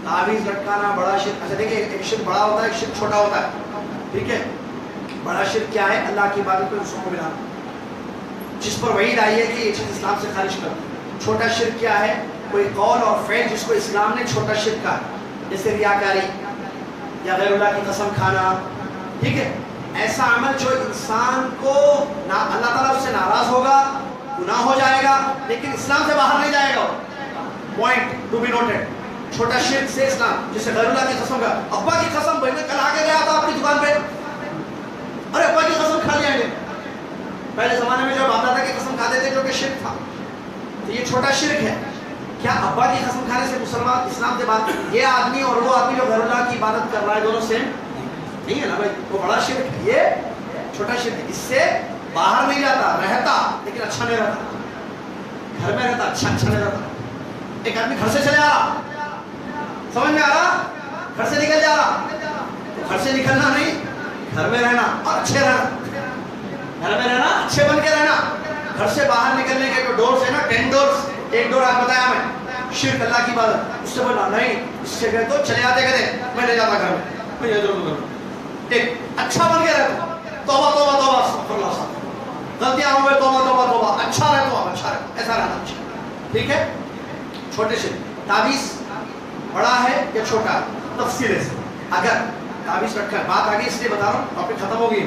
تعویذ لٹکانا بڑا شرک. اچھا دیکھیں, ایک شرک بڑا ہوتا ہے, ایک شرک چھوٹا ہوتا ہے, ٹھیک ہے. بڑا شرک کیا ہے؟ اللہ کی عبادت کو دوسروں کو ملانا, جس پر وعید آئی ہے کہ یہ چیز اسلام سے خارج کر. چھوٹا شرک کیا ہے؟ کوئی قول اور فعل جس کو اسلام نے چھوٹا شرک کہا, جیسے ریاکاری یا غیر اللہ کی قسم کھانا, ٹھیک ہے. ایسا عمل جو انسان کو اللہ تعالیٰ اس سے ناراض ہوگا, گناہ ہو جائے گا, لیکن اسلام سے باہر نہیں جائے گا. Point to be noted. چھوٹا شرک سے اسلام, جسے غیر اللہ کی قسم کا, ابا کی قسم بھائی میں کل آ کے گیا تھا آپ کی دکان پہ, ارے ابا کی قسم کھا لیا نے. پہلے زمانے میں جب آتا تھا کہ قسم کھاتے تھے جو کہ شرک تھا, تو یہ چھوٹا شرک ہے. کیا ابا کی قسم کھانے سے مسلمان اسلام سے بات, یہ آدمی اور وہ آدمی جو غیر اللہ کی عبادت کر رہا ہے دونوں سیم نہیں ہے نا بھائی, وہ بڑا شرک ہے, یہ چھوٹا شرک ہے. اس سے باہر نہیں جاتا, رہتا لیکن اچھا نہیں رہتا, گھر میں رہتا اچھا نہیں رہتا. ایک آدمی گھر سے چلے آ رہا, سمجھ میں آ رہا, گھر سے نکل جا رہا, تو گھر سے نکلنا نہیں, گھر میں رہنا اور اچھے رہنا, گھر میں رہنا اچھے بن کے رہنا. گھر سے باہر نکلنے کے جو ڈورس ہے نا, 10 ڈورس, ایک ڈور آپ بتایا میں شرک اللہ کی عبادت, اس سے بولنا نہیں, اس سے کہے تو چلے آتے کہتے میں نہیں جاتا گھر میں یہ ضرور کروں. ایک اچھا بن کے رہتا, توبہ توبہ توبہ استغفر اللہ, غلطیاں ہو گئی توبہ توبہ توبہ, اچھا رہے تو اچھا رہے, ایسا رہنا اچھا. ٹھیک ہے. چھوٹے سے تعویذ بڑا ہے یا چھوٹا ہے, تفصیل سے. اگر تعویذ رکھا, بات آگے اس لیے بتا رہا ہوں, ٹاپک ختم ہو گئی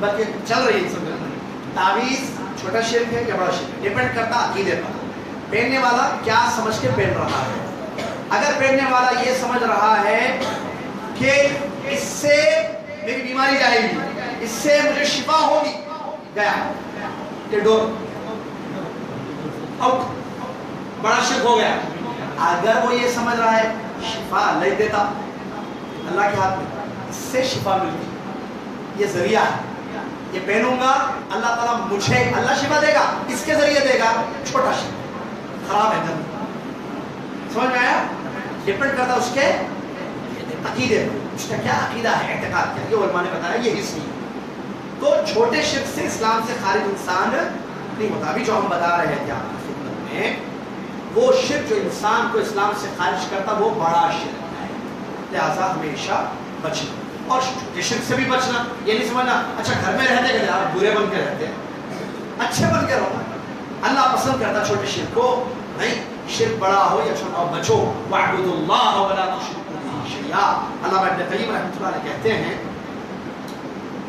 بلکہ چل رہی ہے سمجھ. تعویذ چھوٹا شرک ہے یا بڑا شرک, ڈیپینڈ کرتا عقیدے پر. پہننے والا کیا سمجھ کے پہن رہا ہے. اگر پہننے والا یہ سمجھ رہا ہے کہ اس سے میری بیماری جائے گی, اس سے مجھے شفا ہوگی, گیا کہ ڈور آؤٹ, بڑا شرک ہو گیا. اگر وہ یہ سمجھ رہا ہے شفا اللہ دیتا, اللہ کے ہاتھ میں, اس سے شفا ملتی, یہ ذریعہ ہے, یہ پہنوں گا اللہ تعالیٰ مجھے اللہ شفا دے گا, اس کے ذریعے دے گا, چھوٹا شرک, خراب ہے. سمجھ میں آیا. ڈیپینڈ کرتا اس کے عقیدے پر, اس کا کیا عقیدہ ہے, اعتقاد کیا, یہ علماء نے بتایا یہ حصہ. تو چھوٹے شرک سے اسلام سے خارج انسان نہیں ہوتا. ابھی جو ہم بتا رہے تھے آپ کی خدمت میں, وہ شرک جو انسان کو اسلام سے خارج کرتا وہ بڑا شرک ہے. لہذا ہمیشہ بچنا, اور چھوٹے شرک سے بھی بچنا. یہ نہیں سمجھنا اچھا گھر میں رہتے کہ آپ برے بن کے رہتے, اچھے بن کے رہو. اللہ پسند کرتا چھوٹے شرک کو نہیں, شرک بڑا ہو یا چھوٹا ہو بچو. وَاعْبُدُوا اللَّهَ وَلَا تُشْرِكُوا بِهِ شَيْئًا. علامہ ابن قیم رحمۃ اللہ علیہ کہتے ہیں,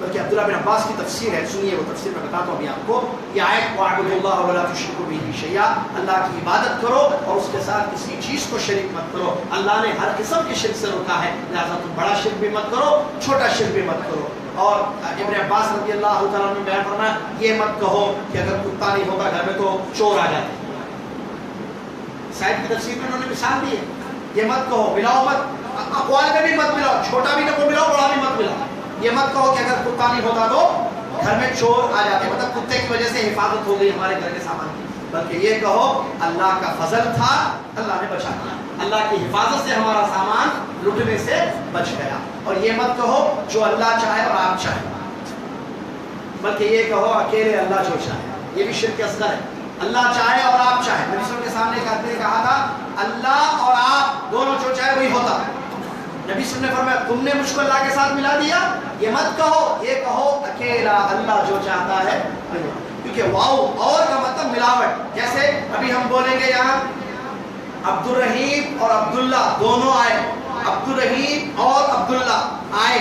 بلکہ عبداللہ بن عباس کی تفسیر ہے, سنیے وہ تفسیر میں بتاتا ہوں ابھی آپ کو. یہ آیت وَاعْبُدُوا اللَّهَ وَلَا تُشْرِكُوا بِهِ شَيْئًا, اللہ کی عبادت کرو اور اس کے ساتھ کسی چیز کو شریک مت کرو. اللہ نے ہر قسم کے شرک سے روکا ہے, لہذا تم بڑا شرک بھی مت کرو, چھوٹا شرک بھی مت کرو. اور ابن عباس رضی اللہ تعالیٰ عنہ نے بیان فرمایا, یہ مت کہو کہ اگر کتا نہیں ہوتا گھر میں تو چور آ جاتے. سائد کی تفسیر میں انہوں نے مثال دی ہے, یہ مت کہو, ملاؤ مت, اقوال میں بھی مت ملاؤ, چھوٹا بھی نہ کو ملاؤ, بڑا بھی مت ملاؤ. یہ مت کہو کہ اگر کتا نہیں ہوتا تو گھر میں چور آ جاتے, مطلب کتے کی وجہ سے حفاظت ہو گئی ہمارے گھر کے سامان کی. بلکہ یہ کہو اللہ کا فضل تھا, اللہ نے بچا دیا, اللہ کی حفاظت سے ہمارا سامان لٹنے سے بچ گیا. اور یہ مت کہو جو اللہ چاہے اور آپ چاہیں, بلکہ یہ کہو اکیلے اللہ جو چاہے. یہ بھی شرک اصغر ہے, اللہ چاہے اور آپ چاہیں. نبی صلی اللہ علیہ وسلم کے سامنے ایک آدمی نے کہا تھا اللہ اور آپ دونوں جو چاہے وہی ہوتا. نبی صلی اللہ علیہ وسلم نے فرمایا تم نے مجھ کو اللہ کے ساتھ ملا دیا. یہ مت کہو, یہ کہو اکیلا اللہ جو چاہتا ہے, کیونکہ واؤ اور کا مطلب ملاوٹ. جیسے ابھی ہم بولیں گے یہاں عبد الرحیم اور عبداللہ دونوں آئے, عبد الرحیم اور عبداللہ آئے,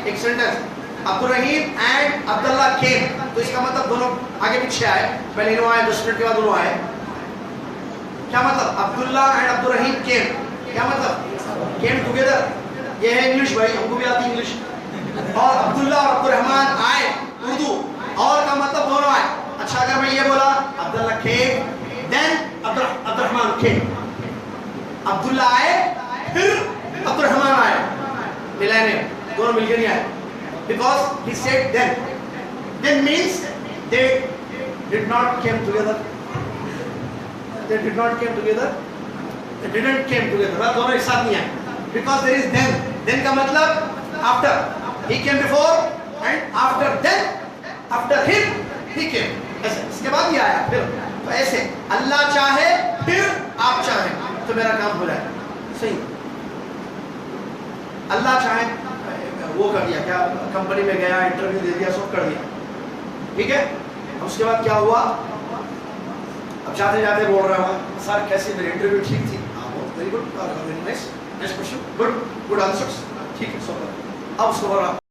ایک سینٹنس, عبد الرحیم اینڈ عبداللہ کیم, تو اس کا مطلب دونوں آگے پیچھے آئے, پہلے انہوں آئے 10 منٹ کے بعد انہوں آئے. کیا مطلب عبداللہ اینڈ عبد الرحیم کیم, کیا مطلب کیم ٹوگیدر. یہ ہے انگلش بھائی, ہم کو بھی آتی انگلش. اور عبداللہ اور عبد الرحمن آئے اردو, اور کا مطلب دونوں آئے. اچھا اگر میں یہ بولا عبداللہ کیم دین عبد الرحمن کیم, عبداللہ آئے پھر عبد الرحمن آئے, ملانے دونوں مل کے نہیں آئے. Because he said then means they did not came together. They did not came together. They didn't came together. وہ دونوں ایک ساتھ نہیں آئے. Because there is then کا مطلب after. He came before and after him he came. ایسے اس کے بعد یہ آیا پھر. تو ایسے اللہ چاہے پھر آپ چاہیں تو میرا کام ہو جائے. صحیح. اللہ چاہے وہ کر دیا, کیا کمپنی میں گیا, انٹرویو دے دیا, سب کر دیا, ٹھیک ہے. اس کے بعد کیا ہوا, اب جاتے جاتے بول رہا ہوں سر کیسی میری انٹرویو ٹھیک تھی, very good, very nice, next question, good answers, ٹھیک ہے. اب اس کو بول رہا